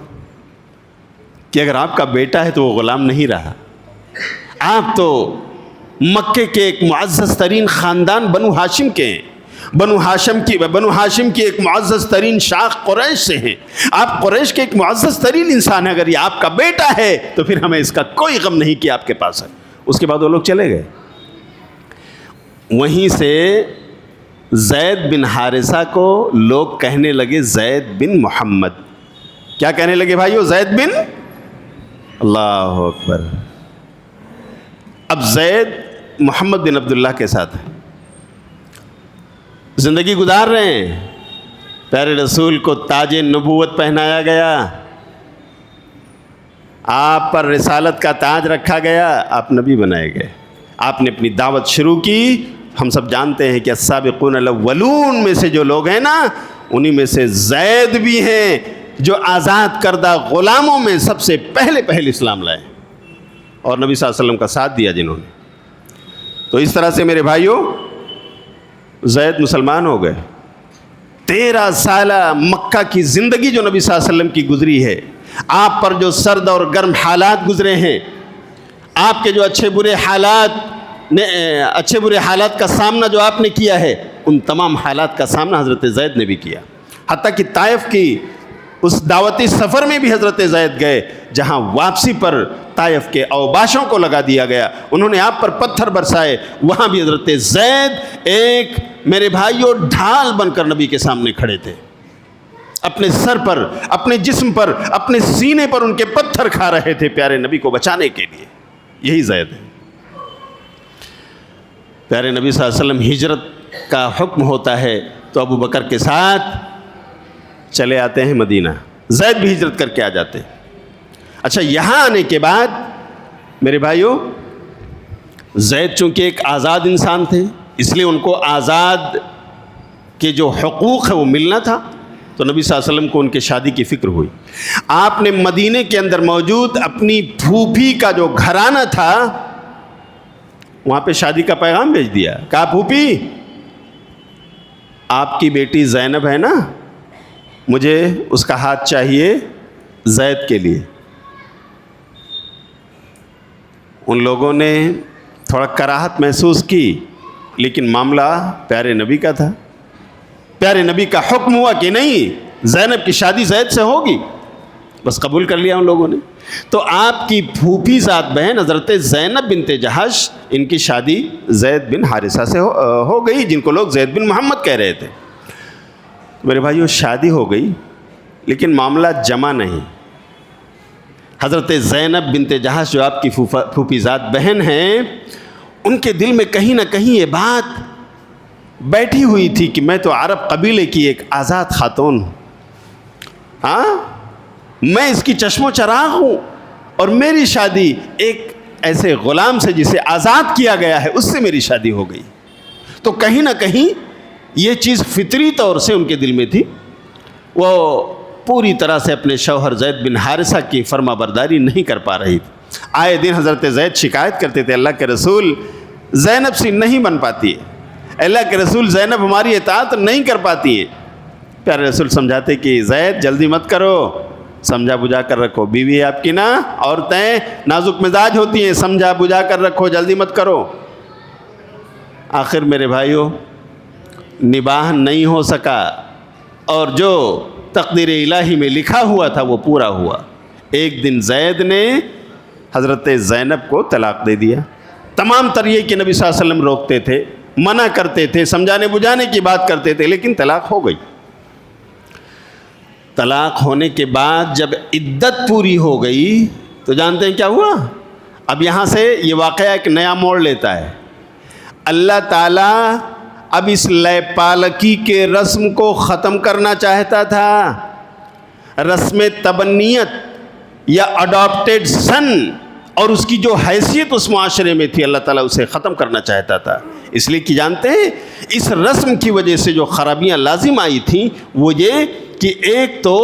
Speaker 1: کہ اگر آپ کا بیٹا ہے تو وہ غلام نہیں رہا۔ آپ تو مکے کے ایک معزز ترین خاندان بنو ہاشم کے ہیں، بنو ہاشم کی ایک معزز ترین شاخ قریش سے ہیں، آپ قریش کے ایک معزز ترین انسان ہیں، اگر یہ آپ کا بیٹا ہے تو پھر ہمیں اس کا کوئی غم نہیں کہ آپ کے پاس ہے۔ اس کے بعد وہ لوگ چلے گئے۔ وہیں سے زید بن حارثہ کو لوگ کہنے لگے زید بن محمد۔ کیا کہنے لگے بھائیو؟ زید بن، اللہ اکبر۔ اب زید محمد بن عبداللہ کے ساتھ زندگی گزار رہے ہیں، پیارے رسول کو تاج نبوت پہنایا گیا، آپ پر رسالت کا تاج رکھا گیا، آپ نبی بنائے گئے، آپ نے اپنی دعوت شروع کی۔ ہم سب جانتے ہیں کہ السابقون الاولون میں سے جو لوگ ہیں نا، انہی میں سے زید بھی ہیں جو آزاد کردہ غلاموں میں سب سے پہلے اسلام لائے اور نبی صلی اللہ علیہ وسلم کا ساتھ دیا جنہوں نے۔ تو اس طرح سے میرے بھائیوں زید مسلمان ہو گئے۔ 13 سالہ مکہ کی زندگی جو نبی صلی اللہ علیہ وسلم کی گزری ہے، آپ پر جو سرد اور گرم حالات گزرے ہیں، آپ کے جو اچھے برے حالات کا سامنا جو آپ نے کیا ہے، ان تمام حالات کا سامنا حضرت زید نے بھی کیا۔ حتیٰ کہ طائف کی اس دعوتی سفر میں بھی حضرت زید گئے، جہاں واپسی پر طائف کے اوباشوں کو لگا دیا گیا، انہوں نے آپ پر پتھر برسائے، وہاں بھی حضرت زید ایک میرے بھائیوں ڈھال بن کر نبی کے سامنے کھڑے تھے۔ اپنے سر پر، اپنے جسم پر، اپنے سینے پر ان کے پتھر کھا رہے تھے پیارے نبی کو بچانے کے لیے. یہی زید ہے. پیارے نبی صلی اللہ علیہ وسلم ہجرت کا حکم ہوتا ہے تو ابو بکر کے ساتھ چلے آتے ہیں مدینہ. زید بھی ہجرت کر کے آ جاتے ہیں. اچھا، یہاں آنے کے بعد میرے بھائیوں، زید چونکہ ایک آزاد انسان تھے، اس لیے ان کو آزاد کے جو حقوق ہے وہ ملنا تھا. تو نبی صلی اللہ علیہ وسلم کو ان کے شادی کی فکر ہوئی. آپ نے مدینے کے اندر موجود اپنی پھوپھی کا جو گھرانہ تھا وہاں پہ شادی کا پیغام بھیج دیا. کہا پھوپھی، آپ کی بیٹی زینب ہے نا، مجھے اس کا ہاتھ چاہیے زید کے لیے. ان لوگوں نے تھوڑا کراہت محسوس کی، لیکن معاملہ پیارے نبی کا تھا. پیارے نبی کا حکم ہوا کہ نہیں، زینب کی شادی زید سے ہوگی، بس قبول کر لیا ان لوگوں نے. تو آپ کی پھوپھی ذات بہن حضرت زینب بنت جہش، ان کی شادی زید بن حارثہ سے ہو گئی، جن کو لوگ زید بن محمد کہہ رہے تھے. میرے بھائیوں، شادی ہو گئی لیکن معاملہ جمع نہیں. حضرت زینب بنت جہش جو آپ کی پھوپھی ذات بہن ہیں، ان کے دل میں کہیں نہ کہیں یہ بات بیٹھی ہوئی تھی کہ میں تو عرب قبیلے کی ایک آزاد خاتون ہوں، ہاں، میں اس کی چشم و چراغ ہوں، اور میری شادی ایک ایسے غلام سے جسے آزاد کیا گیا ہے اس سے میری شادی ہو گئی. تو کہیں نہ کہیں یہ چیز فطری طور سے ان کے دل میں تھی. وہ پوری طرح سے اپنے شوہر زید بن حارثہ کی فرما برداری نہیں کر پا رہی تھی. آئے دن حضرت زید شکایت کرتے تھے، اللہ کے رسول زینب سے نہیں بن پاتی ہے، اللہ کے رسول زینب ہماری اطاعت نہیں کر پاتی ہے. پیارے رسول سمجھاتے کہ زید جلدی مت کرو، سمجھا بجھا کر رکھو، بیوی آپ کی نا، عورتیں نازک مزاج ہوتی ہیں، سمجھا بجھا کر رکھو، جلدی مت کرو. آخر میرے بھائیوں، نباہ نہیں ہو سکا، اور جو تقدیر الہی میں لکھا ہوا تھا وہ پورا ہوا. ایک دن زید نے حضرت زینب کو طلاق دے دیا. تمام تر یہ کہ نبی صلی اللہ علیہ وسلم روکتے تھے، منع کرتے تھے، سمجھانے بجھانے کی بات کرتے تھے، لیکن طلاق ہو گئی. طلاق ہونے کے بعد جب عدت پوری ہو گئی تو جانتے ہیں کیا ہوا؟ اب یہاں سے یہ واقعہ ایک نیا موڑ لیتا ہے. اللہ تعالیٰ اب اس لے پالکی کے رسم کو ختم کرنا چاہتا تھا. رسم تبنیت یا اڈاپٹیڈ سن اور اس کی جو حیثیت اس معاشرے میں تھی، اللہ تعالیٰ اسے ختم کرنا چاہتا تھا. اس لیے کہ جانتے ہیں اس رسم کی وجہ سے جو خرابیاں لازم آئی تھیں وہ یہ کہ ایک تو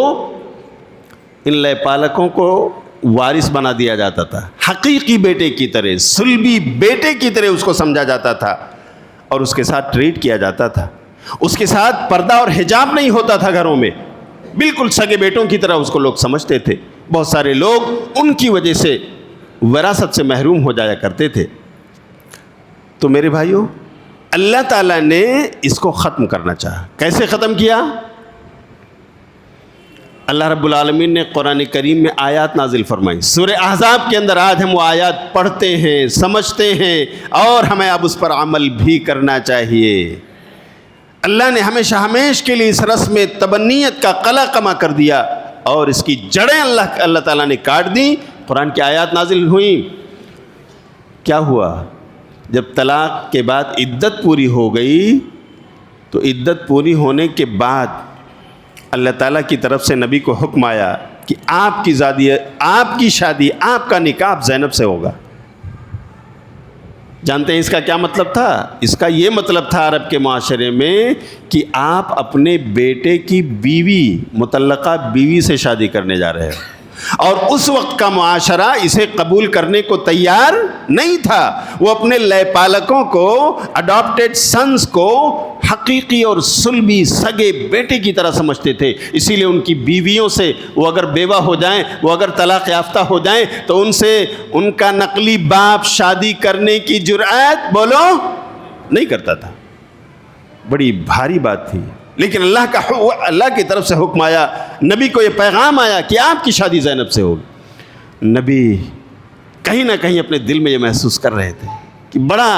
Speaker 1: ان لے پالکوں کو وارث بنا دیا جاتا تھا، حقیقی بیٹے کی طرح، سلبی بیٹے کی طرح اس کو سمجھا جاتا تھا اور اس کے ساتھ ٹریٹ کیا جاتا تھا. اس کے ساتھ پردہ اور حجاب نہیں ہوتا تھا گھروں میں، بالکل سگے بیٹوں کی طرح اس کو لوگ سمجھتے تھے. بہت سارے لوگ ان کی وجہ سے وراثت سے محروم ہو جایا کرتے تھے. تو میرے بھائیوں، اللہ تعالیٰ نے اس کو ختم کرنا چاہا. کیسے ختم کیا؟ اللہ رب العالمین نے قرآن کریم میں آیات نازل فرمائی. سورہ احزاب کے اندر آج ہم وہ آیات پڑھتے ہیں، سمجھتے ہیں، اور ہمیں اب اس پر عمل بھی کرنا چاہیے. اللہ نے ہمیشہ ہمیش کے لیے اس رسم تبنیت کا قلع کما کر دیا اور اس کی جڑیں اللہ تعالیٰ نے کاٹ دیں. قرآن کی آیات نازل ہوئیں. کیا ہوا؟ جب طلاق کے بعد عدت پوری ہو گئی تو عدت پوری ہونے کے بعد اللہ تعالیٰ کی طرف سے نبی کو حکم آیا کہ آپ کی شادی، آپ کا نکاح زینب سے ہوگا. جانتے ہیں اس کا کیا مطلب تھا؟ اس کا یہ مطلب تھا عرب کے معاشرے میں کہ آپ اپنے بیٹے کی بیوی، مطلقہ بیوی سے شادی کرنے جا رہے ہیں، اور اس وقت کا معاشرہ اسے قبول کرنے کو تیار نہیں تھا. وہ اپنے لے پالکوں کو، اڈاپٹیڈ سنس کو حقیقی اور سلبی سگے بیٹے کی طرح سمجھتے تھے. اسی لیے ان کی بیویوں سے وہ اگر بیوہ ہو جائیں، وہ اگر طلاق یافتہ ہو جائیں تو ان سے ان کا نقلی باپ شادی کرنے کی جرأت بولو نہیں کرتا تھا. بڑی بھاری بات تھی. لیکن اللہ کی طرف سے حکم آیا، نبی کو یہ پیغام آیا کہ آپ کی شادی زینب سے ہوگی. نبی کہیں نہ کہیں اپنے دل میں یہ محسوس کر رہے تھے کہ بڑا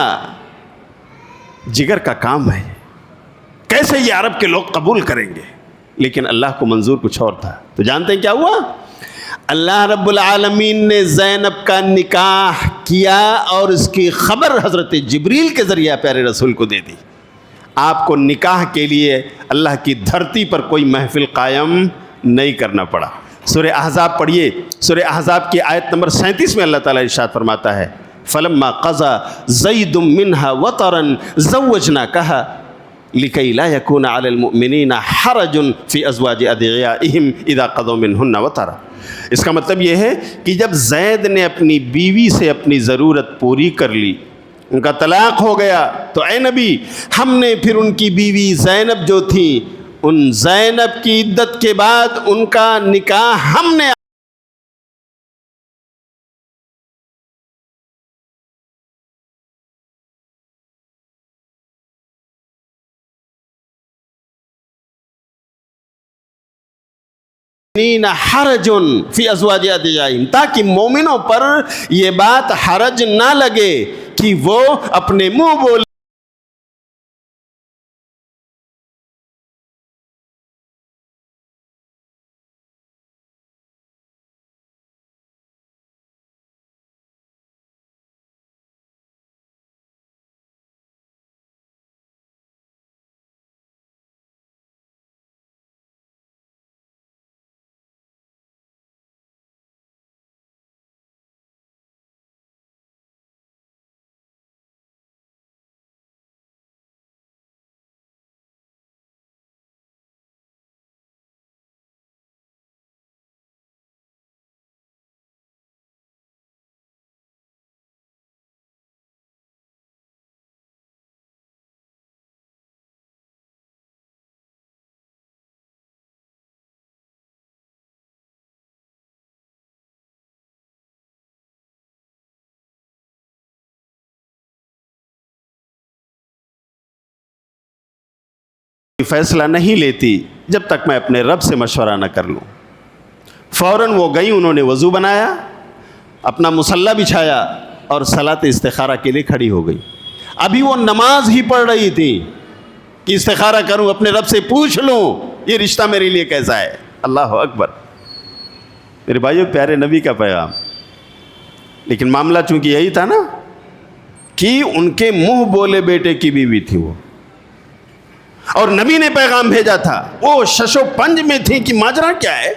Speaker 1: جگر کا کام ہے، کیسے یہ عرب کے لوگ قبول کریں گے. لیکن اللہ کو منظور کچھ اور تھا. تو جانتے ہیں کیا ہوا؟ اللہ رب العالمین نے زینب کا نکاح کیا اور اس کی خبر حضرت جبریل کے ذریعہ پیارے رسول کو دے دی. آپ کو نکاح کے لیے اللہ کی دھرتی پر کوئی محفل قائم نہیں کرنا پڑا. سورہ احزاب پڑھیے, سورہ احزاب کی آیت نمبر 37 میں اللہ تعالیٰ ارشاد فرماتا ہے فلما قضى زید منها وطرا زوجناكها لكي لا يكون على المؤمنين حرج في ازواج ادعيائهم اذا قضوا منهن وطرا. اس کا مطلب یہ ہے کہ جب زید نے اپنی بیوی سے اپنی ضرورت پوری کر لی, ان کا طلاق ہو گیا, تو اے نبی ہم نے پھر ان کی بیوی زینب جو تھی, ان زینب کی عدت کے بعد ان کا نکاح ہم نے حرج فی ازواج ادعیائہم, تاکہ مومنوں پر یہ بات حرج نہ لگے کہ وہ اپنے منہ بولے فیصلہ نہیں لیتی جب تک میں اپنے رب سے مشورہ نہ کر لوں. فوراً وہ گئیں, انہوں نے وضو بنایا, اپنا مصلی بچھایا اور صلاۃ استخارہ کے لیے کھڑی ہو گئی. ابھی وہ نماز ہی پڑھ رہی تھی کہ استخارہ کروں, اپنے رب سے پوچھ لوں یہ رشتہ میرے لیے کیسا ہے. اللہ اکبر. میرے بھائیو, پیارے نبی کا پیغام, لیکن معاملہ چونکہ یہی تھا نا کہ ان کے منہ بولے بیٹے کی بیوی تھی وہ, اور نبی نے پیغام بھیجا تھا, وہ شش و پنج میں تھی کہ ماجرا کیا ہے,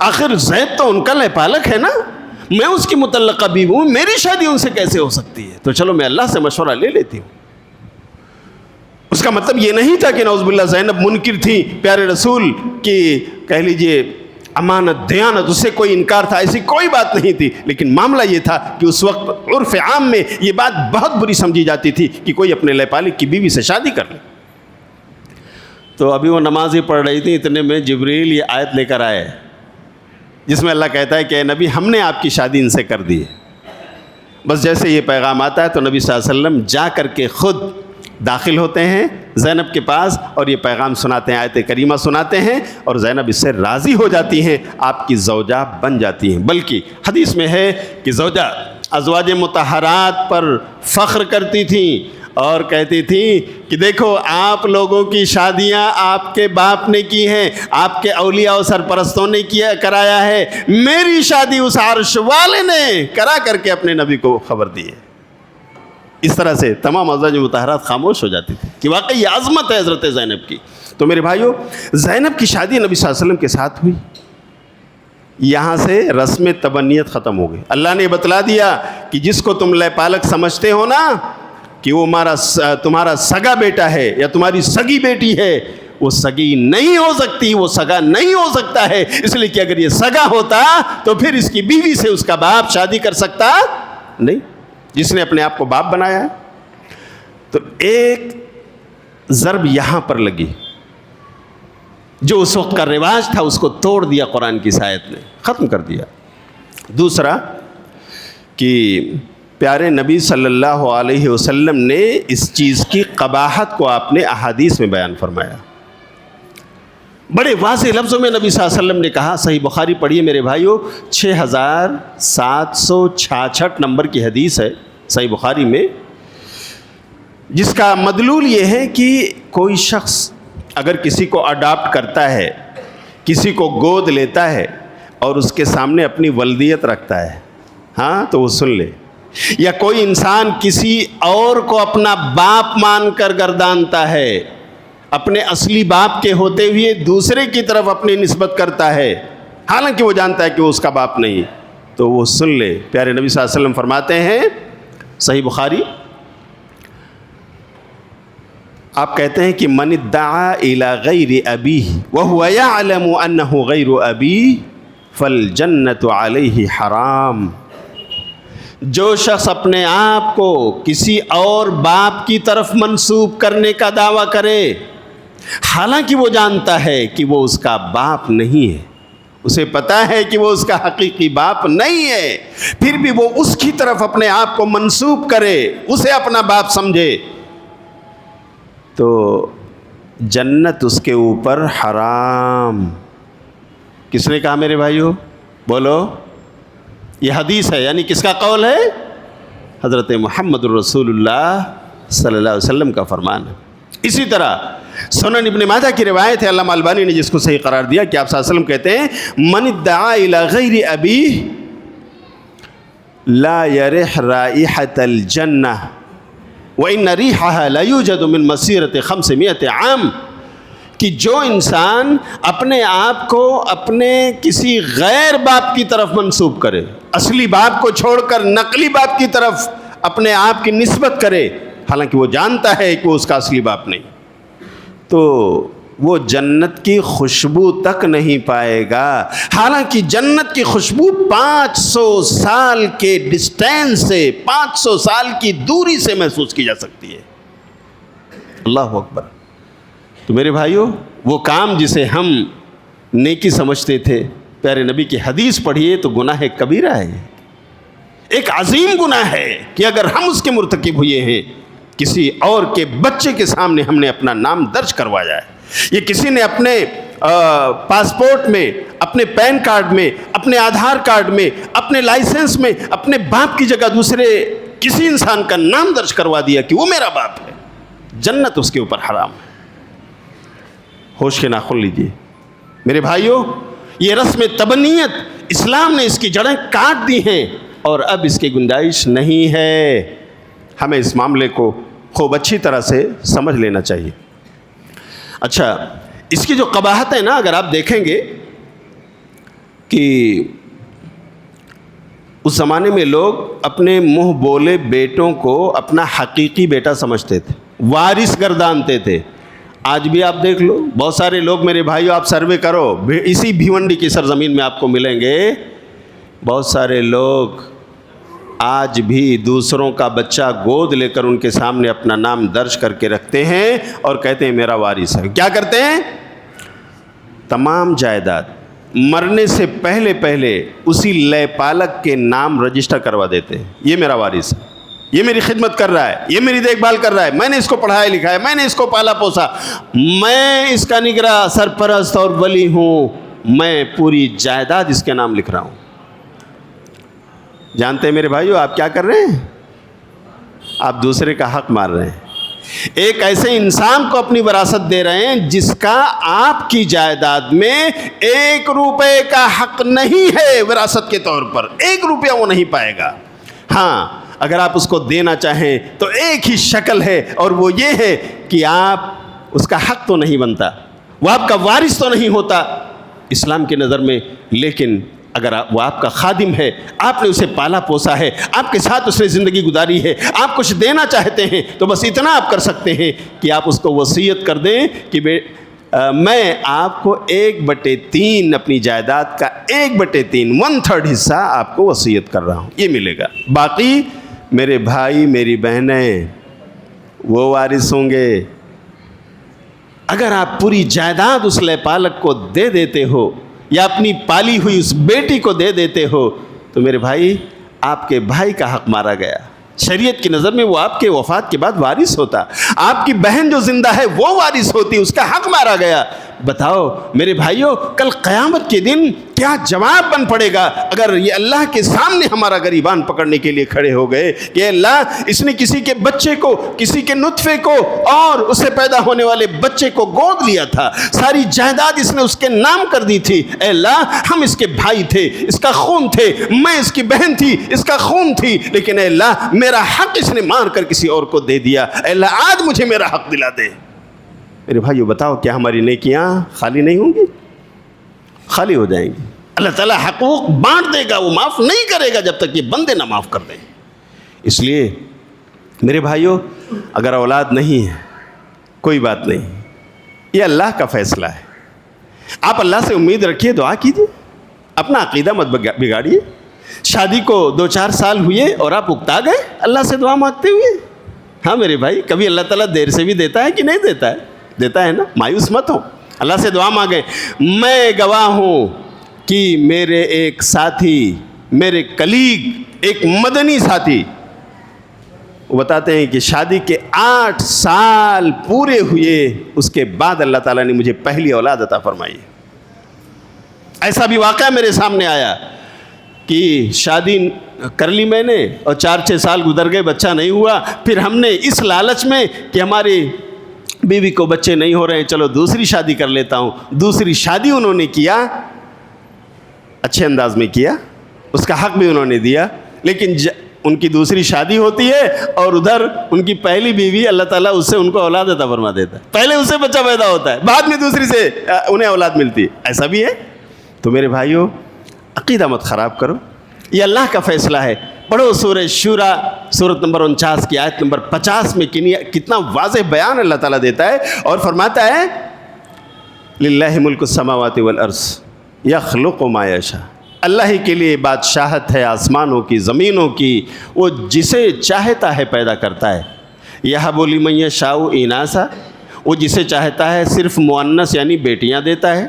Speaker 1: آخر زید تو ان کا لے پالک ہے نا, میں اس کی متعلقہ بیوی ہوں, میری شادی ان سے کیسے ہو سکتی ہے, تو چلو میں اللہ سے مشورہ لے لیتی ہوں. اس کا مطلب یہ نہیں تھا کہ نعوذ باللہ زینب منکر تھی پیارے رسول کی, کہہ لیجئے امانت دیانت, اس سے کوئی انکار تھا, ایسی کوئی بات نہیں تھی. لیکن معاملہ یہ تھا کہ اس وقت عرف عام میں یہ بات بہت بری سمجھی جاتی تھی کہ کوئی اپنے لے پالک کی بیوی سے شادی کر لے. تو ابھی وہ نماز ہی پڑھ رہی تھی, اتنے میں جبریل یہ آیت لے کر آئے جس میں اللہ کہتا ہے کہ اے نبی ہم نے آپ کی شادی ان سے کر دی ہے. بس جیسے یہ پیغام آتا ہے تو نبی صلی اللہ علیہ وسلم جا کر کے خود داخل ہوتے ہیں زینب کے پاس اور یہ پیغام سناتے ہیں, آیت کریمہ سناتے ہیں, اور زینب اس سے راضی ہو جاتی ہیں, آپ کی زوجہ بن جاتی ہیں. بلکہ حدیث میں ہے کہ زوجہ ازواج مطہرات پر فخر کرتی تھیں اور کہتی تھی کہ دیکھو آپ لوگوں کی شادیاں آپ کے باپ نے کی ہیں, آپ کے اولیاء و سرپرستوں نے کرایا ہے, میری شادی اس عرش والے نے کرا کر کے اپنے نبی کو خبر دی ہے. اس طرح سے تمام ازواج مطہرات خاموش ہو جاتی تھی کہ واقعی یہ عظمت ہے حضرت زینب کی. تو میرے بھائیو, زینب کی شادی نبی صلی اللہ علیہ وسلم کے ساتھ ہوئی. یہاں سے رسم تبنیت ختم ہو گئی. اللہ نے بتلا دیا کہ جس کو تم لے پالک سمجھتے ہو نا کہ وہ تمہارا سگا بیٹا ہے یا تمہاری سگی بیٹی ہے, وہ سگی نہیں ہو سکتی, وہ سگا نہیں ہو سکتا ہے, اس لیے کہ اگر یہ سگا ہوتا تو پھر اس کی بیوی سے اس کا باپ شادی کر سکتا نہیں, جس نے اپنے آپ کو باپ بنایا ہے. تو ایک ضرب یہاں پر لگی, جو اس وقت کا رواج تھا اس کو توڑ دیا قرآن کی آیت نے, ختم کر دیا. دوسرا کہ پیارے نبی صلی اللہ علیہ وسلم نے اس چیز کی قباحت کو آپ نے احادیث میں بیان فرمایا. بڑے واضح لفظوں میں نبی صلی اللہ علیہ وسلم نے کہا. صحیح بخاری پڑھیے میرے بھائیو, 6766 نمبر کی حدیث ہے صحیح بخاری میں, جس کا مدلول یہ ہے کہ کوئی شخص اگر کسی کو اڈاپٹ کرتا ہے، کسی کو گود لیتا ہے اور اس کے سامنے اپنی ولدیت رکھتا ہے، ہاں تو وہ سن لے. یا کوئی انسان کسی اور کو اپنا باپ مان کر گردانتا ہے، اپنے اصلی باپ کے ہوتے ہوئے دوسرے کی طرف اپنی نسبت کرتا ہے، حالانکہ وہ جانتا ہے کہ وہ اس کا باپ نہیں، تو وہ سن لے. پیارے نبی صلی اللہ علیہ وسلم فرماتے ہیں، صحیح بخاری، آپ کہتے ہیں کہ من ادعا الی غیر ابیہ وہو یعلم انہ غیر ابیہ فالجنۃ علیہ حرام. جو شخص اپنے آپ کو کسی اور باپ کی طرف منسوب کرنے کا دعویٰ کرے حالانکہ وہ جانتا ہے کہ وہ اس کا باپ نہیں ہے، اسے پتہ ہے کہ وہ اس کا حقیقی باپ نہیں ہے، پھر بھی وہ اس کی طرف اپنے آپ کو منسوب کرے، اسے اپنا باپ سمجھے، تو جنت اس کے اوپر حرام. کس نے کہا میرے بھائیو؟ بولو. یہ حدیث ہے، یعنی کس کا قول ہے؟ حضرت محمد رسول اللہ صلی اللہ علیہ وسلم کا فرمان ہے. اسی طرح سنن ابن ماجہ کی روایت ہے، علامہ البانی نے جس کو صحیح قرار دیا، کہ آپ صلی اللہ علیہ وسلم کہتے ہیں، من ادعا الی غیر ابیہ لا یرح رائحۃ الجنہ وان ریحها لا یوجد من مسیرۃ 500 عام. کہ جو انسان اپنے آپ کو اپنے کسی غیر باپ کی طرف منسوب کرے، اصلی باپ کو چھوڑ کر نقلی باپ کی طرف اپنے آپ کی نسبت کرے، حالانکہ وہ جانتا ہے کہ وہ اس کا اصلی باپ نہیں، تو وہ جنت کی خوشبو تک نہیں پائے گا. حالانکہ جنت کی خوشبو 500 سال کے ڈسٹینس سے، 500 سال کی دوری سے محسوس کی جا سکتی ہے. اللہ اکبر. تو میرے بھائیو، وہ کام جسے ہم نیکی سمجھتے تھے، پیارے نبی کی حدیث پڑھیے تو گناہ کبیرہ ہے، ایک عظیم گناہ ہے کہ اگر ہم اس کے مرتکب ہوئے ہیں، کسی اور کے بچے کے سامنے ہم نے اپنا نام درج کروایا ہے، یہ کسی نے اپنے پاسپورٹ میں، اپنے پین کارڈ میں، اپنے آدھار کارڈ میں، اپنے لائسنس میں اپنے باپ کی جگہ دوسرے کسی انسان کا نام درج کروا دیا کہ وہ میرا باپ ہے، جنت اس کے اوپر حرام ہے. ہوش کے ناخن لیجیے میرے بھائیوں. یہ رسم تبنیت اسلام نے اس کی جڑیں کاٹ دی ہیں اور اب اس کی گنجائش نہیں ہے. ہمیں اس معاملے کو خوب اچھی طرح سے سمجھ لینا چاہیے. اچھا، اس کی جو قباحت ہے نا، اگر آپ دیکھیں گے کہ اس زمانے میں لوگ اپنے منہ بولے بیٹوں کو اپنا حقیقی بیٹا سمجھتے تھے، وارث گردانتے تھے. آج بھی آپ دیکھ لو، بہت سارے لوگ میرے بھائیو، آپ سروے کرو، اسی بھیونڈی کی سرزمین میں آپ کو ملیں گے، بہت سارے لوگ آج بھی دوسروں کا بچہ گود لے کر ان کے سامنے اپنا نام درج کر کے رکھتے ہیں اور کہتے ہیں میرا وارث ہے. کیا کرتے ہیں؟ تمام جائیداد مرنے سے پہلے پہلے اسی لے پالک کے نام رجسٹر کروا دیتے ہیں، یہ میرا وارث ہے، یہ میری خدمت کر رہا ہے، یہ میری دیکھ بھال کر رہا ہے، میں نے اس کو پڑھایا لکھایا، میں نے اس کو پالا پوسا، میں اس کا نگراں، سرپرست اور ولی ہوں، میں پوری جائیداد اس کے نام لکھ رہا ہوں. جانتے ہیں میرے بھائیو آپ کیا کر رہے ہیں؟ آپ دوسرے کا حق مار رہے ہیں. ایک ایسے انسان کو اپنی وراثت دے رہے ہیں جس کا آپ کی جائیداد میں 1 روپے کا حق نہیں ہے. وراثت کے طور پر 1 روپیہ وہ نہیں پائے گا. ہاں، اگر آپ اس کو دینا چاہیں تو ایک ہی شکل ہے، اور وہ یہ ہے کہ آپ اس کا حق تو نہیں بنتا، وہ آپ کا وارث تو نہیں ہوتا اسلام کی نظر میں، لیکن اگر وہ آپ کا خادم ہے، آپ نے اسے پالا پوسا ہے، آپ کے ساتھ اس نے زندگی گزاری ہے، آپ کچھ دینا چاہتے ہیں تو بس اتنا آپ کر سکتے ہیں کہ آپ اس کو وصیت کر دیں کہ میں آپ کو 1/3 اپنی جائیداد کا 1/3 1/3 حصہ آپ کو وصیت کر رہا ہوں، یہ ملے گا. باقی میرے بھائی میری بہنیں وہ وارث ہوں گے. اگر آپ پوری جائیداد اس لے پالک کو دے دیتے ہو یا اپنی پالی ہوئی اس بیٹی کو دے دیتے ہو تو میرے بھائی آپ کے بھائی کا حق مارا گیا. شریعت کی نظر میں وہ آپ کے وفات کے بعد وارث ہوتا. آپ کی بہن جو زندہ ہے وہ وارث ہوتی، اس کا حق مارا گیا. بتاؤ میرے بھائیوں کل قیامت کے دن کیا جواب بن پڑے گا اگر یہ اللہ کے سامنے ہمارا گریبان پکڑنے کے لیے کھڑے ہو گئے کہ اللہ اس نے کسی کے بچے کو, کسی کے نطفے کو اور اس سے پیدا ہونے والے بچے کو گود لیا تھا, ساری جائیداد اس نے اس کے نام کر دی تھی, اے اللہ ہم اس کے بھائی تھے, اس کا خون تھے, میں اس کی بہن تھی, اس کا خون تھی, لیکن اے اللہ میرا حق اس نے مار کر کسی اور کو دے دیا, اے اللہ آج مجھے میرا حق دلا دے. میرے بھائیو بتاؤ کیا ہماری نیکیاں خالی نہیں ہوں گی؟ خالی ہو جائیں گی. اللہ تعالیٰ حقوق بانٹ دے گا, وہ معاف نہیں کرے گا جب تک یہ بندے نہ معاف کر دیں. اس لیے میرے بھائیو اگر اولاد نہیں ہے کوئی بات نہیں, یہ اللہ کا فیصلہ ہے. آپ اللہ سے امید رکھیے, دعا کیجیے, اپنا عقیدہ مت بگاڑیے. شادی کو 2-4 سال ہوئے اور آپ اکتا گئے اللہ سے دعا مانگتے ہوئے. ہاں میرے بھائی کبھی اللہ تعالیٰ دیر سے بھی دیتا ہے کہ نہیں دیتا ہے؟ دیتا ہے نا. مایوس مت ہو, اللہ سے دعا مانگیں. میں گواہ ہوں کہ میرے ایک ساتھی, میرے کلیگ, ایک مدنی ساتھی, وہ بتاتے ہیں کہ شادی کے 8 سال پورے ہوئے اس کے بعد اللہ تعالیٰ نے مجھے پہلی اولاد عطا فرمائی. ایسا بھی واقعہ میرے سامنے آیا کہ شادی کر لی میں نے اور 4-6 سال گزر گئے, بچہ نہیں ہوا. پھر ہم نے اس لالچ میں کہ ہماری بیوی کو بچے نہیں ہو رہے ہیں, چلو دوسری شادی کر لیتا ہوں. دوسری شادی انہوں نے کیا, اچھے انداز میں کیا, اس کا حق بھی انہوں نے دیا, لیکن ان کی دوسری شادی ہوتی ہے اور ادھر ان کی پہلی بیوی اللہ تعالیٰ اس سے ان کو اولاد عطا فرما دیتا ہے. پہلے اس سے بچہ پیدا ہوتا ہے, بعد میں دوسری سے انہیں اولاد ملتی ہے. ایسا بھی ہے. تو میرے بھائیوں عقیدہ مت خراب کرو, یہ اللہ کا فیصلہ ہے. پڑھو سورہ شورا سورت نمبر 49 کی آیت نمبر 50 میں کتنا واضح بیان اللہ تعالیٰ دیتا ہے اور فرماتا ہے للہ ملک السماوات والارض یخلق ما یشاء. اللہ ہی کے لیے بادشاہت ہے آسمانوں کی, زمینوں کی, وہ جسے چاہتا ہے پیدا کرتا ہے. یہب لمن یشاء اناثا, وہ جسے چاہتا ہے صرف مؤنث یعنی بیٹیاں دیتا ہے.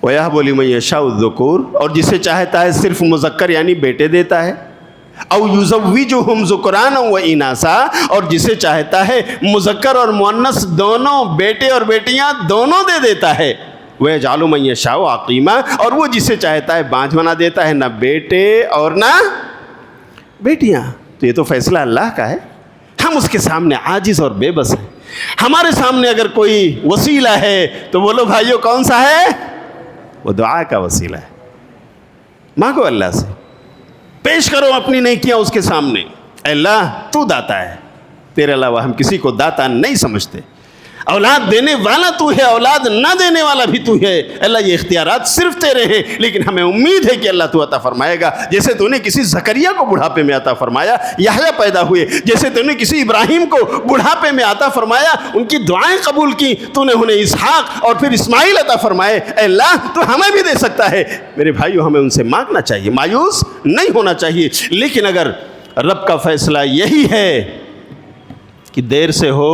Speaker 1: وَيَهْبُ لِمَن يَشَاءُ الذُّكُورَ, اور جسے چاہتا ہے صرف مذکر یعنی بیٹے دیتا ہے. اَوْ يُزَوِّجُهُمْ ذُكْرَانًا وَإِنَاثًا, اور جسے چاہتا ہے مذکر اور مؤنث دونوں, بیٹے اور بیٹیاں دونوں دے دیتا ہے. وَيَجْعَلُ مَن يَشَاءُ عَقِيمًا, اور وہ جسے چاہتا ہے بانجھ بنا دیتا ہے, نہ بیٹے اور نہ بیٹیاں. تو یہ تو فیصلہ اللہ کا ہے, ہم اس کے سامنے عاجز اور بے بس ہیں. ہمارے سامنے اگر کوئی وسیلہ ہے تو بولو بھائیو کون سا ہے؟ وہ دعا کا وسیلہ ہے. مانگو اللہ سے, پیش کرو اپنی نیکیاں اس کے سامنے. اے اللہ تو داتا ہے, تیرے علاوہ ہم کسی کو داتا نہیں سمجھتے. اولاد دینے والا تو ہے, اولاد نہ دینے والا بھی تو ہے. اللہ یہ اختیارات صرف تیرے ہیں, لیکن ہمیں امید ہے کہ اللہ تو عطا فرمائے گا. جیسے تو نے کسی زکریا کو بڑھاپے میں عطا فرمایا, یحییٰ پیدا ہوئے. جیسے تو نے کسی ابراہیم کو بڑھاپے میں عطا فرمایا, ان کی دعائیں قبول کی, تو نے انہیں اسحاق اور پھر اسماعیل عطا فرمائے. اے اللہ تو ہمیں بھی دے سکتا ہے. میرے بھائیو ہمیں ان سے مانگنا چاہیے, مایوس نہیں ہونا چاہیے. لیکن اگر رب کا فیصلہ یہی ہے کہ دیر سے ہو,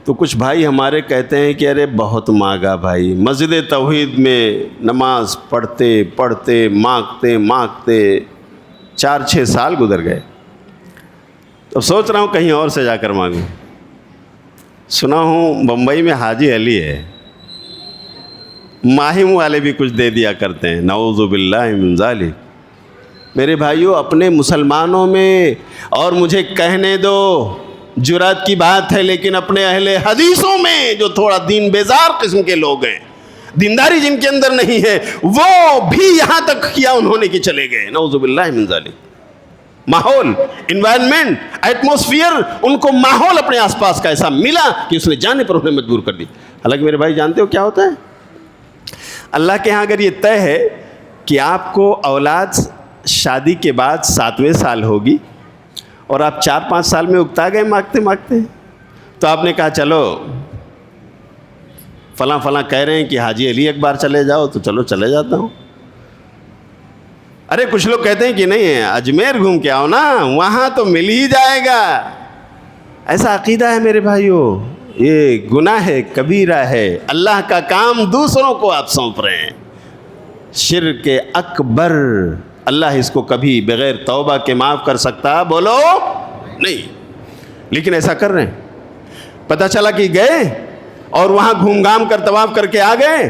Speaker 1: تو کچھ بھائی ہمارے کہتے ہیں کہ ارے بہت مانگا بھائی, مسجد توحید میں نماز پڑھتے پڑھتے مانگتے 4-6 سال گزر گئے, تو سوچ رہا ہوں کہیں اور سے جا کر مانگوں. سنا ہوں بمبئی میں حاجی علی ہے, ماہم والے بھی کچھ دے دیا کرتے ہیں, نعوذ باللہ من ذالک. میرے بھائیو اپنے مسلمانوں میں, اور مجھے کہنے دو جرات کی بات ہے, لیکن اپنے اہل حدیثوں میں جو تھوڑا دین بیزار قسم کے لوگ ہیں, دینداری جن کے اندر نہیں ہے, وہ بھی یہاں تک کیا انہوں نے کہ چلے گئے. نعوذ باللہ من ذالک. ماحول, انوائرمنٹ, ایٹماسفیئر, ان کو ماحول اپنے آس پاس کا ایسا ملا کہ اس نے جانے پر انہیں مجبور کر دی. حالانکہ میرے بھائی جانتے ہو کیا ہوتا ہے؟ اللہ کے ہاں اگر یہ طے ہے کہ آپ کو اولاد شادی کے بعد 7ویں سال ہوگی اور آپ 4-5 سال میں اکتا گئے مانگتے, تو آپ نے کہا چلو فلاں کہہ رہے ہیں کہ حاجی علی ایک بار چلے جاؤ, تو چلو چلے جاتا ہوں. ارے کچھ لوگ کہتے ہیں کہ نہیں اجمیر گھوم کے آؤ نا, وہاں تو مل ہی جائے گا. ایسا عقیدہ ہے میرے بھائیو, یہ گناہ ہے, کبیرہ ہے. اللہ کا کام دوسروں کو آپ سونپ رہے ہیں, شرک اکبر. اللہ اس کو کبھی بغیر توبہ کے معاف کر سکتا بولو نہیں, لیکن ایسا کر رہے ہیں. پتہ چلا کہ گئے اور وہاں گھوم گھام کر طواف کر کے آ گئے،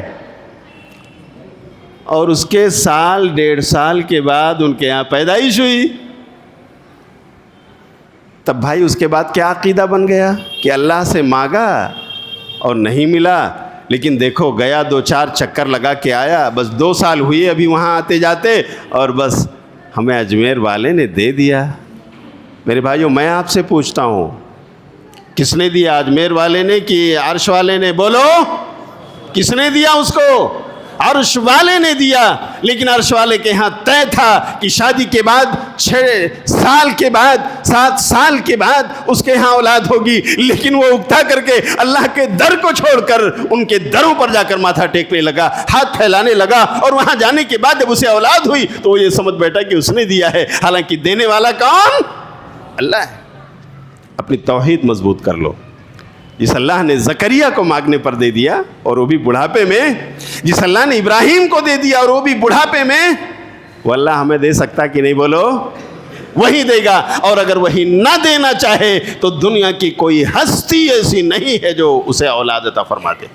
Speaker 1: اور اس کے سال 1.5 سال کے بعد ان کے یہاں پیدائش ہوئی، تب بھائی اس کے بعد کیا عقیدہ بن گیا کہ اللہ سے مانگا اور نہیں ملا، لیکن دیکھو گیا 2-4 چکر لگا کے آیا، بس 2 سال ہوئے ابھی وہاں آتے جاتے، اور بس ہمیں اجمیر والے نے دے دیا۔ میرے بھائیوں میں آپ سے پوچھتا ہوں، کس نے دیا؟ اجمیر والے نے کہ عرش والے نے؟ بولو، کس نے دیا اس کو؟ عرش والے نے دیا، لیکن عرش والے کے ہاں طے تھا کہ شادی کے بعد 6 سال کے بعد 7 سال کے بعد اس کے ہاں اولاد ہوگی، لیکن وہ اکتا کر کے اللہ کے در کو چھوڑ کر ان کے دروں پر جا کر ماتھا ٹیکنے لگا، ہاتھ پھیلانے لگا، اور وہاں جانے کے بعد جب اسے اولاد ہوئی تو وہ یہ سمجھ بیٹھا کہ اس نے دیا ہے، حالانکہ دینے والا کون؟ اللہ ہے۔ اپنی توحید مضبوط کر لو۔ جس اللہ نے زکریا کو مانگنے پر دے دیا اور وہ بھی بڑھاپے میں، جس اللہ نے ابراہیم کو دے دیا اور وہ بھی بڑھاپے میں، وہ اللہ ہمیں دے سکتا کہ نہیں؟ بولو، وہی دے گا۔ اور اگر وہی نہ دینا چاہے تو دنیا کی کوئی ہستی ایسی نہیں ہے جو اسے اولاد عطا فرما دے۔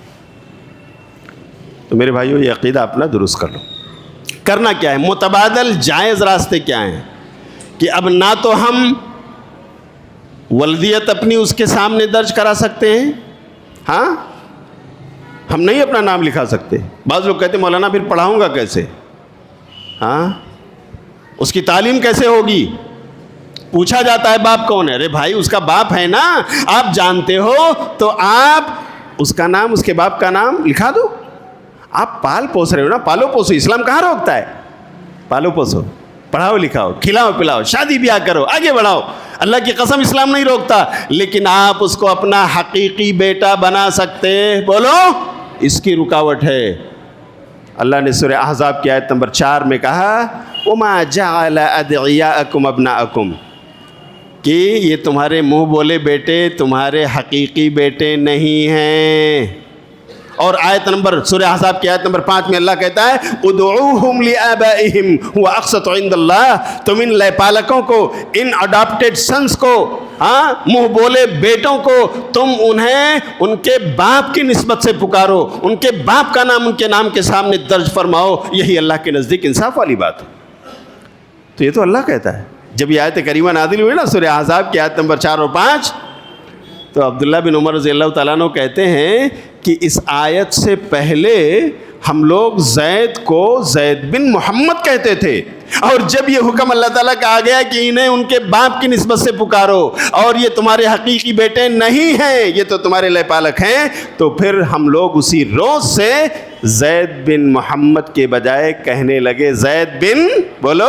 Speaker 1: تو میرے بھائیو یہ عقیدہ اپنا درست کر لو۔ کرنا کیا ہے؟ متبادل جائز راستے کیا ہیں کہ اب نہ تو ہم ولدیت اپنی اس کے سامنے درج کرا سکتے ہیں، ہاں ہم نہیں اپنا نام لکھا سکتے۔ بعض لوگ کہتے ہیں مولانا پھر پڑھاؤں گا کیسے؟ ہاں اس کی تعلیم کیسے ہوگی؟ پوچھا جاتا ہے باپ کون ہے؟ ارے بھائی اس کا باپ ہے نا، آپ جانتے ہو تو آپ اس کا نام، اس کے باپ کا نام لکھا دو۔ آپ پال پوس رہے ہو نا، پالو پوسو۔ اسلام کہاں روکتا ہے؟ پالو پوسو، پڑھاؤ لکھاؤ، کھلاؤ پلاؤ، شادی بیاہ کرو، آگے بڑھاؤ۔ اللہ کی قسم اسلام نہیں روکتا، لیکن آپ اس کو اپنا حقیقی بیٹا بنا سکتے؟ بولو، اس کی رکاوٹ ہے۔ اللہ نے سورہ احزاب کی آیت نمبر 4 میں کہا وَمَا جَعَلَ أَدْعِيَاءَكُمْ أَبْنَاءَكُمْ، کہ یہ تمہارے منہ بولے بیٹے تمہارے حقیقی بیٹے نہیں ہیں۔ اور آیت نمبر سورہ احزاب کی آیت نمبر 5 میں اللہ کہتا ہے ادعوہم لآبائہم هو اقسط عند اللہ، تم ان لے پالکوں کو، ان اڈاپٹیڈ سنس کو، منہ بولے بیٹوں کو، تم انہیں ان کے باپ کی نسبت سے پکارو، ان کے باپ کا نام ان کے نام کے سامنے درج فرماؤ، یہی اللہ کے نزدیک انصاف والی بات ہے۔ تو یہ تو اللہ کہتا ہے۔ جب یہ آیت کریمہ نازل ہوئی نا سورہ احزاب کی آیت نمبر 4 اور 5، تو عبداللہ بن عمر رضی اللہ تعالیٰ عنہ کہتے ہیں کہ اس آیت سے پہلے ہم لوگ زید کو زید بن محمد کہتے تھے، اور جب یہ حکم اللہ تعالیٰ کا آ گیا کہ انہیں ان کے باپ کی نسبت سے پکارو اور یہ تمہارے حقیقی بیٹے نہیں ہیں، یہ تو تمہارے لے پالک ہیں، تو پھر ہم لوگ اسی روز سے زید بن محمد کے بجائے کہنے لگے زید بن، بولو،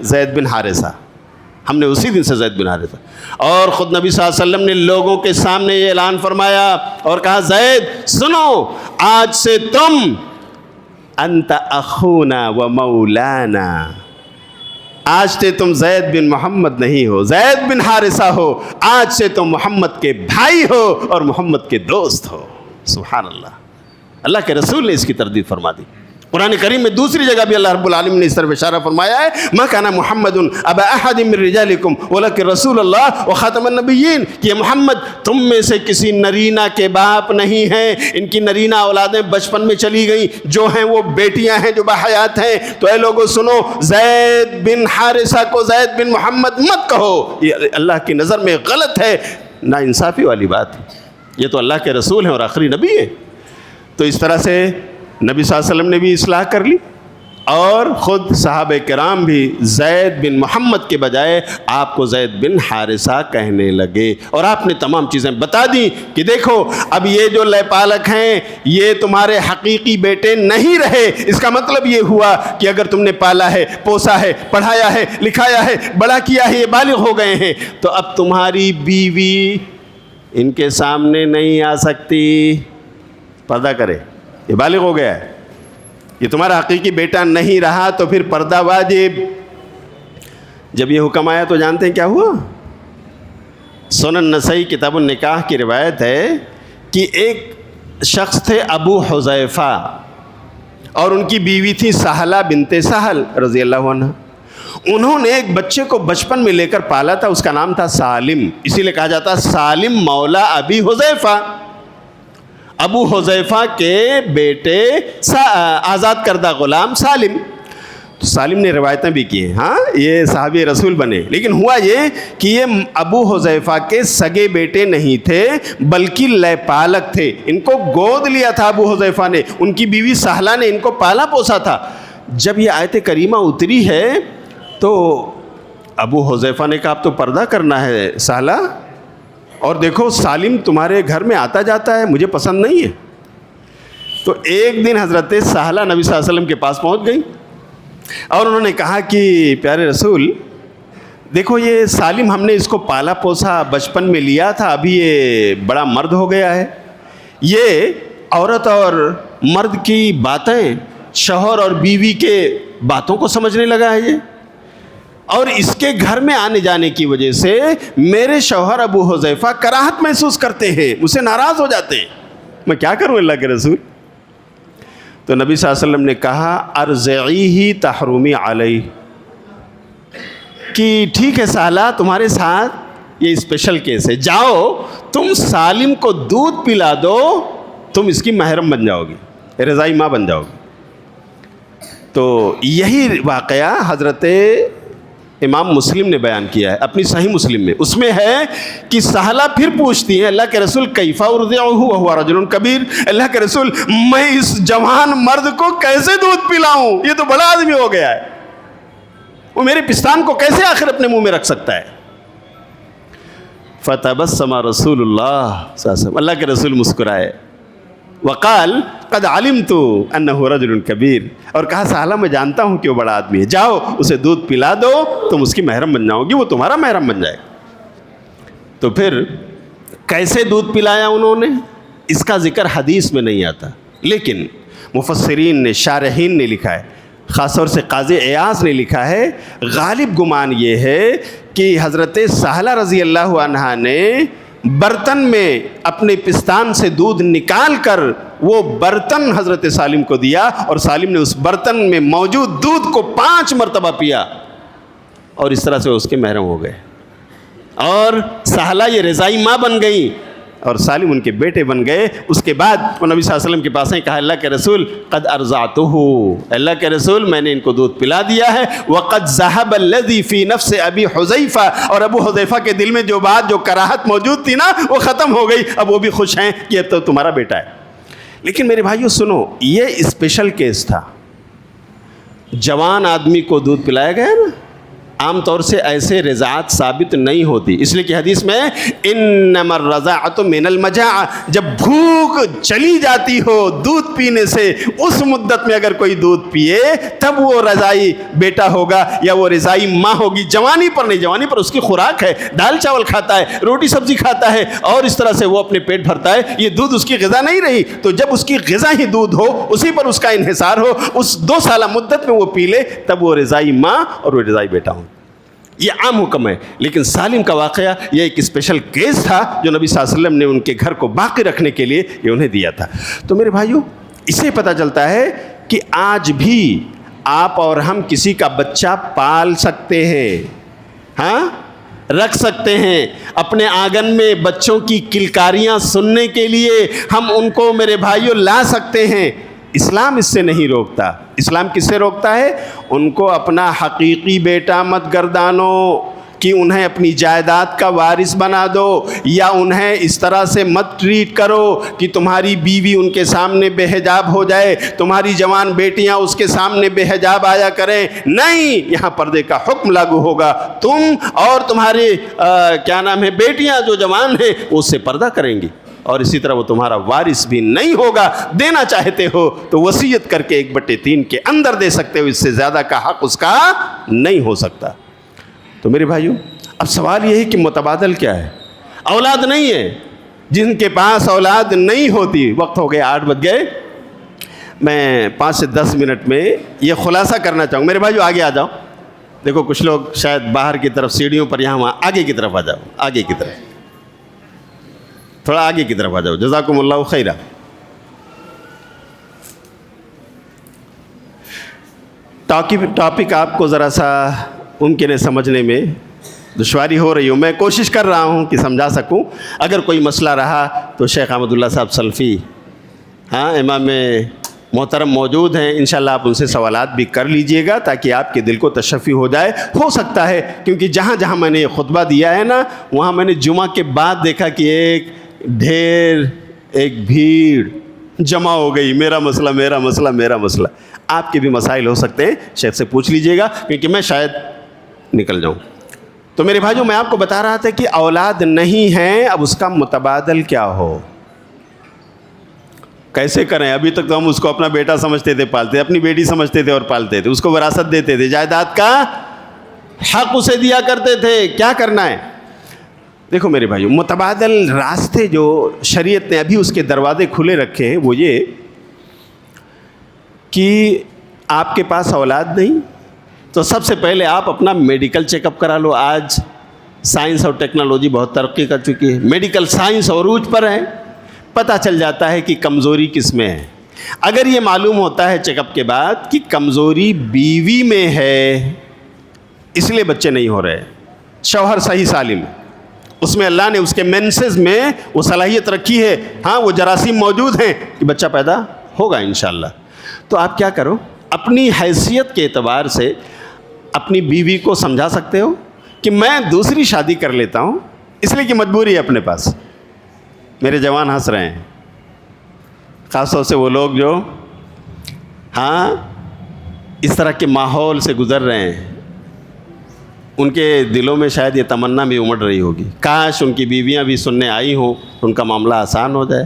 Speaker 1: زید بن حارثہ۔ ہم نے اسی دن سے زید بن حارثہ، اور خود نبی صلی اللہ علیہ وسلم نے لوگوں کے سامنے یہ اعلان فرمایا اور کہا زید سنو، آج سے تم انت اخونا و مولانا، آج سے تم زید بن محمد نہیں ہو، زید بن حارثہ ہو، آج سے تم محمد کے بھائی ہو اور محمد کے دوست ہو۔ سبحان اللہ، اللہ کے رسول نے اس کی تردید فرما دی۔ قرآن کریم میں دوسری جگہ بھی اللہ رب العالمین نے اس طرف اشارہ فرمایا ہے ما کان محمد ابا احد من رجالکم ولکن رسول اللہ وخاتم النبیین، کہ یہ محمد تم میں سے کسی نرینہ کے باپ نہیں ہیں، ان کی نرینہ اولادیں بچپن میں چلی گئیں، جو ہیں وہ بیٹیاں ہیں جو بحیات ہیں۔ تو اے لوگوں سنو، زید بن حارثہ کو زید بن محمد مت کہو، یہ اللہ کی نظر میں غلط ہے، نا انصافی والی بات ہے۔ یہ تو اللہ کے رسول ہیں اور آخری نبی ہے۔ تو اس طرح سے نبی صلی اللہ علیہ وسلم نے بھی اصلاح کر لی، اور خود صحابہ کرام بھی زید بن محمد کے بجائے آپ کو زید بن حارثہ کہنے لگے، اور آپ نے تمام چیزیں بتا دیں کہ دیکھو اب یہ جو لے پالک ہیں یہ تمہارے حقیقی بیٹے نہیں رہے۔ اس کا مطلب یہ ہوا کہ اگر تم نے پالا ہے، پوسا ہے، پڑھایا ہے، لکھایا ہے، بڑا کیا ہے، یہ بالغ ہو گئے ہیں، تو اب تمہاری بیوی ان کے سامنے نہیں آ سکتی، پردہ کرے، یہ بالغ ہو گیا ہے، یہ تمہارا حقیقی بیٹا نہیں رہا، تو پھر پردہ واجب۔ جب یہ حکم آیا تو جانتے ہیں کیا ہوا؟ سنن نسائی کتاب النکاح کی روایت ہے کہ ایک شخص تھے ابو حذیفہ، اور ان کی بیوی تھی سہلہ بنت سہل رضی اللہ عنہ۔ انہوں نے ایک بچے کو بچپن میں لے کر پالا تھا، اس کا نام تھا سالم، اسی لیے کہا جاتا سالم مولا ابی حذیفہ۔ ابو حذیفہ کے بیٹے آزاد کردہ غلام سالم. تو سالم نے روایتیں بھی کی ہیں, ہاں یہ صحابی رسول بنے, لیکن ہوا یہ کہ یہ ابو حذیفہ کے سگے بیٹے نہیں تھے بلکہ لے پالک تھے. ان کو گود لیا تھا ابو حذیفہ نے, ان کی بیوی سہلہ نے ان کو پالا پوسا تھا. جب یہ آیت کریمہ اتری ہے تو ابو حذیفہ نے کہا اب تو پردہ کرنا ہے سہلہ, اور دیکھو سالم تمہارے گھر میں آتا جاتا ہے, مجھے پسند نہیں ہے. تو ایک دن حضرت سہلہ نبی صلی اللہ علیہ وسلم کے پاس پہنچ گئی اور انہوں نے کہا کہ پیارے رسول دیکھو یہ سالم ہم نے اس کو پالا پوسا بچپن میں لیا تھا, ابھی یہ بڑا مرد ہو گیا ہے, یہ عورت اور مرد کی باتیں, شوہر اور بیوی کے باتوں کو سمجھنے لگا ہے یہ, اور اس کے گھر میں آنے جانے کی وجہ سے میرے شوہر ابو حذیفہ کراہت محسوس کرتے ہیں, مجھ سے ناراض ہو جاتے ہیں, میں کیا کروں اللہ کے رسول. تو نبی صلی اللہ علیہ وسلم نے کہا ارضعیہ تحرمی علیہ, کہ ٹھیک ہے سالہ تمہارے ساتھ یہ اسپیشل کیس ہے, جاؤ تم سالم کو دودھ پلا دو, تم اس کی محرم بن جاؤ گی, رضائی ماں بن جاؤ گی. تو یہی واقعہ حضرت امام مسلم نے بیان کیا ہے اپنی صحیح مسلم میں. اس میں ہے کہ سہلہ پھر پوچھتی ہیں اللہ کے رسول کیفا ارضعہ وہو رجل کبیر, اللہ کے رسول میں اس جوان مرد کو کیسے دودھ پلاؤں, یہ تو بڑا آدمی ہو گیا ہے, وہ میرے پستان کو کیسے آخر اپنے منہ میں رکھ سکتا ہے. فتبسم رسول اللہ صلی اللہ علیہ وسلم, اللہ کے رسول مسکرائے, وقال قد علمت انہ رجل کبیر, اور کہا سہلہ میں جانتا ہوں کہ وہ بڑا آدمی ہے, جاؤ اسے دودھ پلا دو, تم اس کی محرم بن جاؤ گی, وہ تمہارا محرم بن جائے. تو پھر کیسے دودھ پلایا انہوں نے, اس کا ذکر حدیث میں نہیں آتا, لیکن مفسرین نے, شارحین نے لکھا ہے, خاص طور سے قاضی عیاض نے لکھا ہے, غالب گمان یہ ہے کہ حضرت سہلہ رضی اللہ عنہا نے برتن میں اپنے پستان سے دودھ نکال کر وہ برتن حضرت سالم کو دیا, اور سالم نے اس برتن میں موجود دودھ کو 5 مرتبہ پیا, اور اس طرح سے اس کے محرم ہو گئے, اور سہلہ یہ رضائی ماں بن گئی اور سالم ان کے بیٹے بن گئے. اس کے بعد وہ نبی صلی اللہ علیہ وسلم کے پاس کہا اللہ کے رسول قد ارضعتہ, اللہ کے رسول میں نے ان کو دودھ پلا دیا ہے. وقد ذهب الذي في نفس ابی حذیفہ, اور ابو حذیفہ کے دل میں جو بات, جو کراہت موجود تھی نا, وہ ختم ہو گئی, اب وہ بھی خوش ہیں کہ اب تو تمہارا بیٹا ہے. لیکن میرے بھائیو سنو, یہ اسپیشل کیس تھا, جوان آدمی کو دودھ پلایا گیا نا, عام طور سے ایسے رضاعت ثابت نہیں ہوتی, اس لیے کہ حدیث میں انما الرضاعۃ من المجاعہ, جب بھوک چلی جاتی ہو دودھ پینے سے, اس مدت میں اگر کوئی دودھ پیے تب وہ رضائی بیٹا ہوگا یا وہ رضائی ماں ہوگی, جوانی پر نہیں. جوانی پر اس کی خوراک ہے, دال چاول کھاتا ہے, روٹی سبزی کھاتا ہے, اور اس طرح سے وہ اپنے پیٹ بھرتا ہے, یہ دودھ اس کی غذا نہیں رہی. تو جب اس کی غذا ہی دودھ ہو, اسی پر اس کا انحصار ہو, اس 2 سالہ مدت میں وہ پی لے, تب وہ رضائی ماں اور وہ رضائی بیٹا ہوں. یہ عام حکم ہے, لیکن سالم کا واقعہ یہ ایک اسپیشل کیس تھا جو نبی صلی اللہ علیہ وسلم نے ان کے گھر کو باقی رکھنے کے لیے یہ انہیں دیا تھا. تو میرے بھائیو اس سے پتہ چلتا ہے کہ آج بھی آپ اور ہم کسی کا بچہ پال سکتے ہیں, ہاں رکھ سکتے ہیں. اپنے آنگن میں بچوں کی کلکاریاں سننے کے لیے ہم ان کو میرے بھائیو لا سکتے ہیں. اسلام اس سے نہیں روکتا. اسلام کس سے روکتا ہے؟ ان کو اپنا حقیقی بیٹا مت گردانو کہ انہیں اپنی جائیداد کا وارث بنا دو, یا انہیں اس طرح سے مت ٹریٹ کرو کہ تمہاری بیوی ان کے سامنے بے حجاب ہو جائے, تمہاری جوان بیٹیاں اس کے سامنے بے حجاب آیا کریں. نہیں, یہاں پردے کا حکم لاگو ہوگا. تم اور تمہارے بیٹیاں جو جوان ہیں وہ اس سے پردہ کریں گی, اور اسی طرح وہ تمہارا وارث بھی نہیں ہوگا. دینا چاہتے ہو تو وصیت کر کے 1/3 کے اندر دے سکتے ہو, اس سے زیادہ کا حق اس کا نہیں ہو سکتا. تو میرے بھائیو اب سوال یہ ہے کہ متبادل کیا ہے؟ اولاد نہیں ہے, جن کے پاس اولاد نہیں ہوتی. وقت ہو گیا, 8 بج گئے. میں 5 سے 10 منٹ میں یہ خلاصہ کرنا چاہوں. میرے بھائیو آگے آ جاؤ. دیکھو کچھ لوگ شاید باہر کی طرف سیڑھیوں پر, یہاں وہاں آگے کی طرف آ جاؤ, آگے کی طرف, تھوڑا آگے کی طرف آ جاؤ. جزاکم اللہ خیرہ. ٹاپک آپ کو ذرا سا ممکن ہے سمجھنے میں دشواری ہو رہی ہو. میں کوشش کر رہا ہوں کہ سمجھا سکوں. اگر کوئی مسئلہ رہا تو شیخ احمد اللہ صاحب سلفی ہاں امام محترم موجود ہیں، انشاءاللہ آپ ان سے سوالات بھی کر لیجئے گا تاکہ آپ کے دل کو تشفی ہو جائے. ہو سکتا ہے کیونکہ جہاں جہاں میں نے یہ خطبہ دیا ہے نا، وہاں میں نے جمعہ کے بعد دیکھا کہ ایک بھیڑ جمع ہو گئی، میرا مسئلہ میرا مسئلہ میرا مسئلہ. آپ کے بھی مسائل ہو سکتے ہیں، شیخ سے پوچھ لیجئے گا کیونکہ میں شاید نکل جاؤں. تو میرے بھائیوں، میں آپ کو بتا رہا تھا کہ اولاد نہیں ہے، اب اس کا متبادل کیا ہو، کیسے کریں. ابھی تک تو ہم اس کو اپنا بیٹا سمجھتے تھے، پالتے، اپنی بیٹی سمجھتے تھے اور پالتے تھے، اس کو وراثت دیتے تھے، جائیداد کا حق اسے دیا کرتے تھے. کیا کرنا ہے؟ دیکھو میرے بھائیو، متبادل راستے جو شریعت نے ابھی اس کے دروازے کھلے رکھے ہیں وہ یہ کہ آپ کے پاس اولاد نہیں تو سب سے پہلے آپ اپنا میڈیکل چیک اپ کرا لو. آج سائنس اور ٹیکنالوجی بہت ترقی کر چکی ہے، میڈیکل سائنس عروج پر ہے، پتہ چل جاتا ہے کہ کمزوری کس میں ہے. اگر یہ معلوم ہوتا ہے چیک اپ کے بعد کہ کمزوری بیوی میں ہے، اس لیے بچے نہیں ہو رہے، شوہر صحیح سالم، اس میں اللہ نے اس کے مینسز میں وہ صلاحیت رکھی ہے، ہاں وہ جراثیم موجود ہیں کہ بچہ پیدا ہوگا انشاءاللہ. تو آپ کیا کرو، اپنی حیثیت کے اعتبار سے اپنی بیوی کو سمجھا سکتے ہو کہ میں دوسری شادی کر لیتا ہوں اس لیے کہ مجبوری ہے اپنے پاس. میرے جوان ہنس رہے ہیں، خاص طور سے وہ لوگ جو اس طرح کے ماحول سے گزر رہے ہیں، ان کے دلوں میں شاید یہ تمنا بھی امڑ رہی ہوگی، کاش ان کی بیویاں بھی سننے آئی ہوں تو ان کا معاملہ آسان ہو جائے.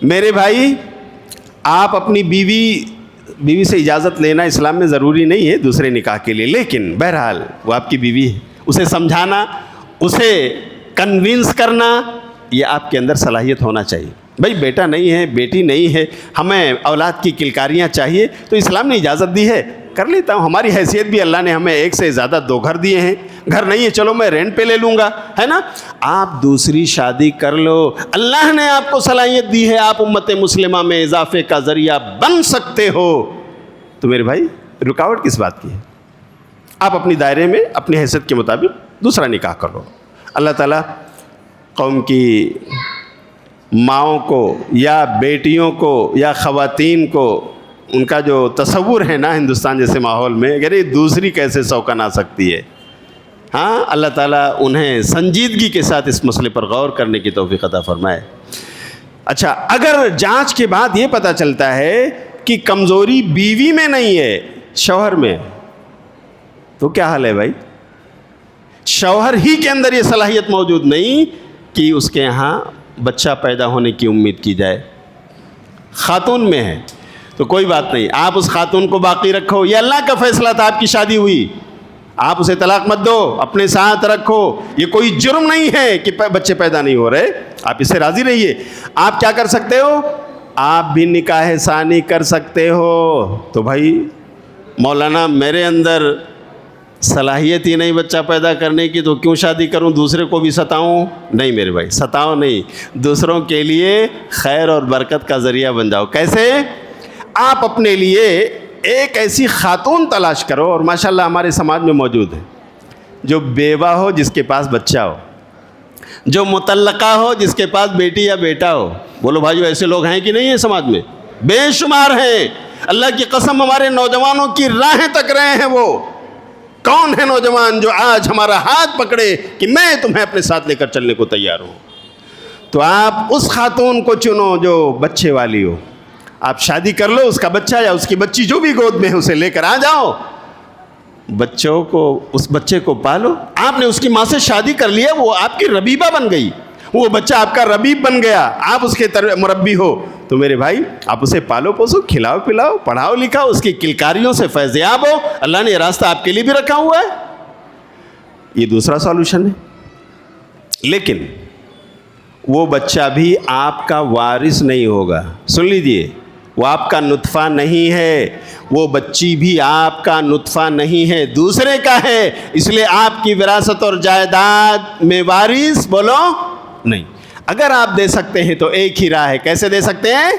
Speaker 1: میرے بھائی، آپ اپنی بیوی سے اجازت لینا اسلام میں ضروری نہیں ہے دوسرے نکاح کے لیے، لیکن بہرحال وہ آپ کی بیوی ہے، اسے سمجھانا، اسے کنونس کرنا، یہ آپ کے اندر صلاحیت ہونا چاہیے. بھائی بیٹا نہیں ہے، بیٹی نہیں ہے، ہمیں اولاد کی کلکاریاں چاہیے تو اسلام نے اجازت دی ہے، کر لیتا ہوں. ہماری حیثیت بھی اللہ نے ہمیں ایک سے زیادہ 2 گھر دیے ہیں، گھر نہیں ہے چلو میں رینٹ پہ لے لوں گا، ہے نا. آپ دوسری شادی کر لو، اللہ نے آپ کو صلاحیت دی ہے، آپ امت مسلمہ میں اضافے کا ذریعہ بن سکتے ہو. تو میرے بھائی رکاوٹ کس بات کی ہے؟ آپ اپنی دائرے میں اپنی حیثیت کے مطابق دوسرا نکاح کر لو. اللہ تعالیٰ قوم کی ماؤں کو یا بیٹیوں کو یا خواتین کو ان کا جو تصور ہے نا ہندوستان جیسے ماحول میں، اگر یہ دوسری کیسے سوکن آ سکتی ہے، اللہ تعالیٰ انہیں سنجیدگی کے ساتھ اس مسئلے پر غور کرنے کی توفیق عطا فرمائے. اچھا، اگر جانچ کے بعد یہ پتہ چلتا ہے کہ کمزوری بیوی میں نہیں ہے، شوہر میں، تو کیا حال ہے بھائی؟ شوہر ہی کے اندر یہ صلاحیت موجود نہیں کہ اس کے یہاں بچہ پیدا ہونے کی امید کی جائے، خاتون میں ہے تو کوئی بات نہیں، آپ اس خاتون کو باقی رکھو، یہ اللہ کا فیصلہ تھا، آپ کی شادی ہوئی، آپ اسے طلاق مت دو، اپنے ساتھ رکھو. یہ کوئی جرم نہیں ہے کہ بچے پیدا نہیں ہو رہے، آپ اس سے راضی رہیے. آپ کیا کر سکتے ہو؟ آپ بھی نکاح ثانی کر سکتے ہو. تو بھائی مولانا میرے اندر صلاحیت ہی نہیں بچہ پیدا کرنے کی، تو کیوں شادی کروں، دوسرے کو بھی ستاؤں؟ نہیں میرے بھائی، ستاؤ نہیں، دوسروں کے لیے خیر اور برکت کا ذریعہ بن جاؤ. کیسے؟ آپ اپنے لیے ایک ایسی خاتون تلاش کرو، اور ماشاءاللہ ہمارے سماج میں موجود ہے، جو بیوہ ہو جس کے پاس بچہ ہو، جو مطلقہ ہو جس کے پاس بیٹی یا بیٹا ہو. بولو بھائیو، ایسے لوگ ہیں کہ نہیں ہیں سماج میں؟ بے شمار ہیں. اللہ کی قسم ہمارے نوجوانوں کی راہیں تک رہے ہیں. وہ کون ہے نوجوان جو آج ہمارا ہاتھ پکڑے کہ میں تمہیں اپنے ساتھ لے کر چلنے کو تیار ہوں؟ تو آپ اس خاتون کو چنو جو بچے والی ہو، آپ شادی کر لو، اس کا بچہ یا اس کی بچی جو بھی گود میں ہے اسے لے کر آ جاؤ، بچوں کو، اس بچے کو پالو. آپ نے اس کی ماں سے شادی کر لیا، وہ آپ کی ربیبہ بن گئی، وہ بچہ آپ کا ربیب بن گیا، آپ اس کے مربی ہو. تو میرے بھائی آپ اسے پالو پوسو، کھلاؤ پلاؤ، پڑھاؤ لکھاؤ، اس کی کلکاریوں سے فیضیاب ہو. اللہ نے یہ راستہ آپ کے لیے بھی رکھا ہوا ہے. یہ دوسرا سولوشن ہے. لیکن وہ بچہ بھی آپ کا وارث نہیں ہوگا. سن لیجئے، وہ آپ کا نطفہ نہیں ہے، وہ بچی بھی آپ کا نطفہ نہیں ہے، دوسرے کا ہے. اس لیے آپ کی وراثت اور جائیداد میں وارث بولو نہیں. اگر آپ دے سکتے ہیں تو ایک ہی راہ ہے. کیسے دے سکتے ہیں؟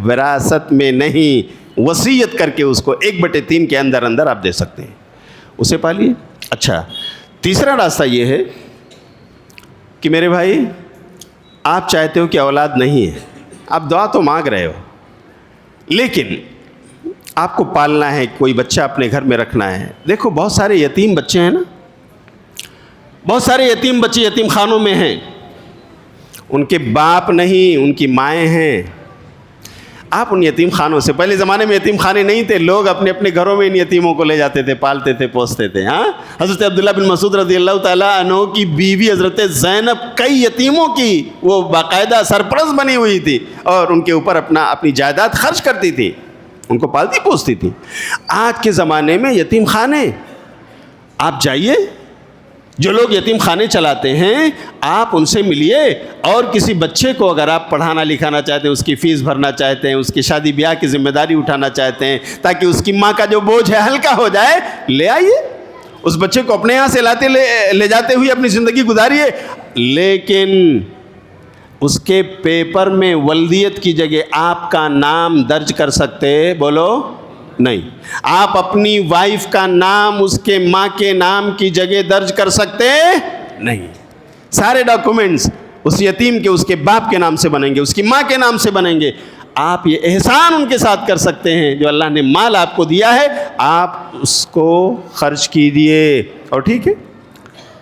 Speaker 1: وراثت میں نہیں، وصیت کر کے اس کو 1/3 کے اندر اندر آپ دے سکتے ہیں، اسے پالیے. اچھا، تیسرا راستہ یہ ہے کہ میرے بھائی آپ چاہتے ہو کہ اولاد نہیں ہے، آپ دعا تو مانگ رہے ہو، لیکن آپ کو پالنا ہے، کوئی بچہ اپنے گھر میں رکھنا ہے. دیکھو بہت سارے یتیم بچے ہیں نا، بہت سارے یتیم بچے یتیم خانوں میں ہیں، ان کے باپ نہیں، ان کی مائیں ہیں. آپ ان یتیم خانوں سے، پہلے زمانے میں یتیم خانے نہیں تھے، لوگ اپنے اپنے گھروں میں ان یتیموں کو لے جاتے تھے، پالتے تھے، پوستے تھے. ہاں، حضرت عبداللہ بن مسعود رضی اللہ تعالیٰ عنہ کی بیوی حضرت زینب کئی یتیموں کی وہ باقاعدہ سرپرست بنی ہوئی تھی، اور ان کے اوپر اپنی جائیداد خرچ کرتی تھی، ان کو پالتی پوستی تھی. آج کے زمانے میں یتیم خانے، آپ جائیے، جو لوگ یتیم خانے چلاتے ہیں آپ ان سے ملیے، اور کسی بچے کو اگر آپ پڑھانا لکھانا چاہتے ہیں، اس کی فیس بھرنا چاہتے ہیں، اس کی شادی بیاہ کی ذمہ داری اٹھانا چاہتے ہیں تاکہ اس کی ماں کا جو بوجھ ہے ہلکا ہو جائے، لے آئیے اس بچے کو، اپنے یہاں سے لے جاتے ہوئے اپنی زندگی گزاریے. لیکن اس کے پیپر میں ولدیت کی جگہ آپ کا نام درج کر سکتے؟ بولو نہیں. آپ اپنی وائف کا نام اس کے ماں کے نام کی جگہ درج کر سکتے نہیں. سارے ڈاکومنٹس اس یتیم کے اس کے باپ کے نام سے بنیں گے، اس کی ماں کے نام سے بنیں گے. آپ یہ احسان ان کے ساتھ کر سکتے ہیں، جو اللہ نے مال آپ کو دیا ہے آپ اس کو خرچ کیجیے، اور ٹھیک ہے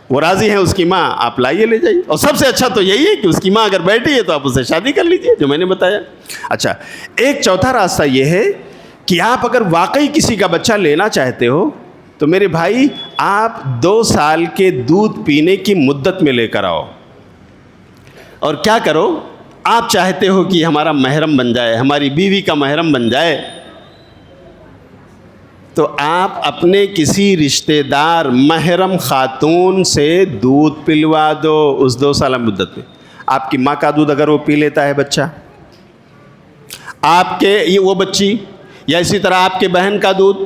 Speaker 1: وہ راضی ہیں اس کی ماں، آپ لائیے لے جائیے. اور سب سے اچھا تو یہی ہے کہ اس کی ماں اگر بیٹھی ہے تو آپ اسے شادی کر لیجیے، جو میں نے بتایا. اچھا، ایک چوتھا راستہ یہ ہے کہ آپ اگر واقعی کسی کا بچہ لینا چاہتے ہو تو میرے بھائی آپ 2 سال کے دودھ پینے کی مدت میں لے کر آؤ. اور کیا کرو، آپ چاہتے ہو کہ ہمارا محرم بن جائے، ہماری بیوی کا محرم بن جائے، تو آپ اپنے کسی رشتہ دار محرم خاتون سے دودھ پلوا دو اس 2 سالہ مدت میں. آپ کی ماں کا دودھ اگر وہ پی لیتا ہے بچہ، آپ کے وہ بچی، یا اسی طرح آپ کے بہن کا دودھ،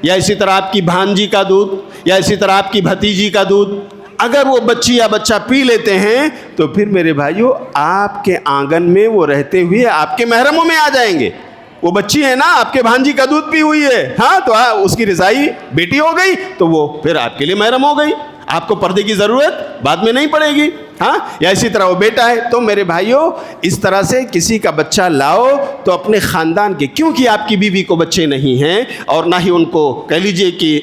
Speaker 1: یا اسی طرح آپ کی بھانجی کا دودھ، یا اسی طرح آپ کی بھتیجی کا دودھ، اگر وہ بچی یا بچہ پی لیتے ہیں تو پھر میرے بھائیو آپ کے آنگن میں وہ رہتے ہوئے آپ کے محرموں میں آ جائیں گے. وہ بچی ہے نا، آپ کے بھانجی کا دودھ پی ہوئی ہے، ہاں تو اس کی رضائی بیٹی ہو گئی، تو وہ پھر آپ کے لیے محرم ہو گئی، آپ کو پردے کی ضرورت بعد میں نہیں پڑے گی. ہاں، یا اسی طرح وہ بیٹا ہے. تو میرے بھائیوں اس طرح سے کسی کا بچہ لاؤ تو اپنے خاندان کے، کیونکہ آپ کی بیوی کو بچے نہیں ہیں اور نہ ہی ان کو کہہ لیجئے کہ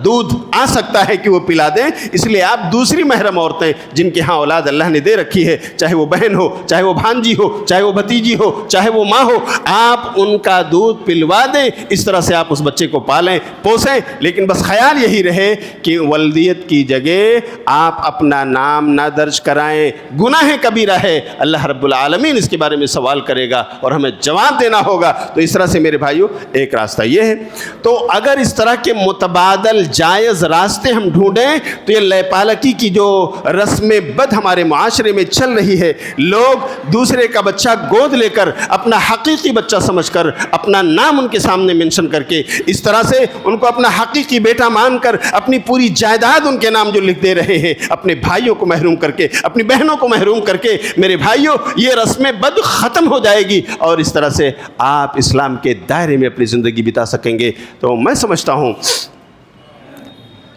Speaker 1: دودھ آ سکتا ہے کہ وہ پلا دیں، اس لیے آپ دوسری محرم عورتیں جن کے ہاں اولاد اللہ نے دے رکھی ہے، چاہے وہ بہن ہو، چاہے وہ بھانجی ہو، چاہے وہ بھتیجی ہو، چاہے وہ ماں ہو، آپ ان کا دودھ پلوا دیں. اس طرح سے آپ اس بچے کو پالیں پوسیں. لیکن بس خیال یہی رہے کہ ولدیت کی جگہ آپ اپنا نام نہ درج کرائیں. گناہ کبیرہ ہے، اللہ رب العالمین اس کے بارے میں سوال کرے گا اور ہمیں جواب دینا ہوگا. تو اس طرح سے میرے بھائیو ایک راستہ یہ ہے. تو اگر اس طرح کے متبادل جائز راستے ہم ڈھونڈیں تو یہ لے پالکی کی جو رسم بد ہمارے معاشرے میں چل رہی ہے، لوگ دوسرے کا بچہ گود لے کر اپنا حقیقی بچہ سمجھ کر اپنا نام ان کے سامنے منشن کر کے اس طرح سے ان کو اپنا حقیقی بیٹا مان کر اپنی پوری جائیداد ان کے نام جو لکھ دے رہے ہیں، اپنے بھائیوں کو محروم کر کے، اپنی بہنوں کو محروم کر کے، میرے بھائیوں یہ رسم بد ختم ہو جائے گی اور اس طرح سے آپ اسلام کے دائرے میں اپنی زندگی بتا سکیں گے. تو میں سمجھتا ہوں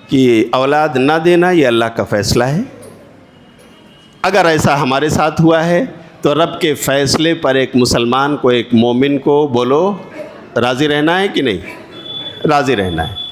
Speaker 1: کہ اولاد نہ دینا یہ اللہ کا فیصلہ ہے. اگر ایسا ہمارے ساتھ ہوا ہے تو رب کے فیصلے پر ایک مسلمان کو، ایک مومن کو بولو راضی رہنا ہے کہ نہیں؟ راضی رہنا ہے.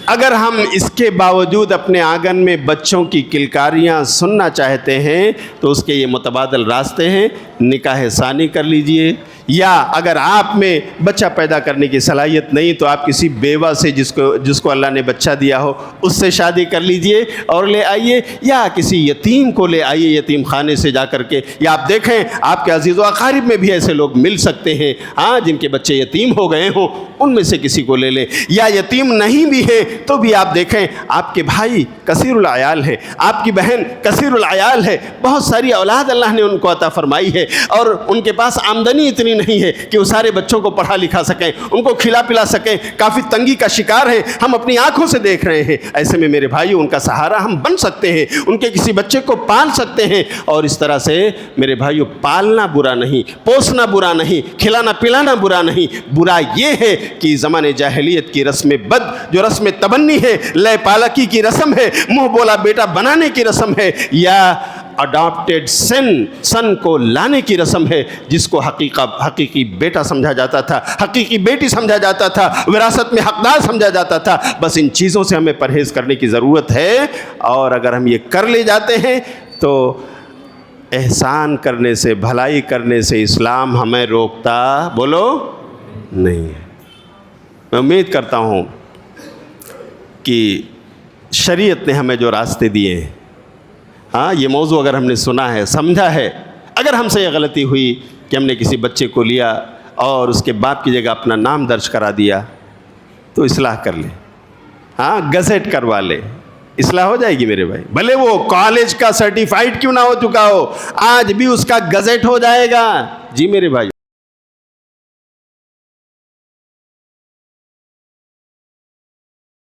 Speaker 1: اگر ہم اس کے باوجود اپنے آنگن میں بچوں کی کلکاریاں سننا چاہتے ہیں تو اس کے یہ متبادل راستے ہیں. نکاح ثانی کر لیجئے، یا اگر آپ میں بچہ پیدا کرنے کی صلاحیت نہیں تو آپ کسی بیوہ سے جس کو اللہ نے بچہ دیا ہو اس سے شادی کر لیجئے اور لے آئیے، یا کسی یتیم کو لے آئیے یتیم خانے سے جا کر کے. یا آپ دیکھیں آپ کے عزیز و اقارب میں بھی ایسے لوگ مل سکتے ہیں، ہاں، جن کے بچے یتیم ہو گئے ہوں، ان میں سے کسی کو لے لیں. یا یتیم نہیں بھی ہے تو بھی آپ دیکھیں آپ کے بھائی کثیر العیال ہے، آپ کی بہن کثیر العیال ہے، بہت ساری اولاد اللہ نے ان کو عطا فرمائی ہے اور ان کے پاس آمدنی اتنی نہیں ہے کہ وہ سارے بچوں کو پڑھا لکھا سکیں، ان کو کھلا پلا سکیں، کافی تنگی کا شکار ہیں، ہم اپنی آنکھوں سے دیکھ رہے ہیں. ایسے میں میرے بھائیو ان کا سہارا ہم بن سکتے ہیں، ان کے کسی بچے کو پال سکتے ہیں. اور اس طرح سے میرے بھائیو پالنا برا نہیں، پوسنا برا نہیں، کھلانا پلانا برا نہیں. برا یہ ہے کہ زمانے جاہلیت کی رسم بد، جو رسم تبنی ہے، لے پالکی کی رسم ہے، منہ بولا بیٹا بنانے کی رسم ہے، یا اڈاپٹیڈ سن کو لانے کی رسم ہے، جس کو حقیقی بیٹا سمجھا جاتا تھا، حقیقی بیٹی سمجھا جاتا تھا، وراثت میں حقدار سمجھا جاتا تھا۔ بس ان چیزوں سے ہمیں پرہیز کرنے کی ضرورت ہے، اور اگر ہم یہ کر لے جاتے ہیں تو احسان کرنے سے، بھلائی کرنے سے اسلام ہمیں روکتا بولو نہیں ہے۔ میں امید کرتا ہوں کہ شریعت نے ہمیں جو راستے دیے ہیں، ہاں یہ موضوع اگر ہم نے سنا ہے، سمجھا ہے، اگر ہم سے یہ غلطی ہوئی کہ ہم نے کسی بچے کو لیا اور اس کے باپ کی جگہ اپنا نام درج کرا دیا، تو اصلاح کر لے، ہاں گزٹ کروا لے، اصلاح ہو جائے گی میرے بھائی۔ بھلے وہ کالج کا سرٹیفائیڈ کیوں نہ ہو چکا ہو، آج بھی اس کا گزٹ ہو جائے گا۔ جی میرے بھائی۔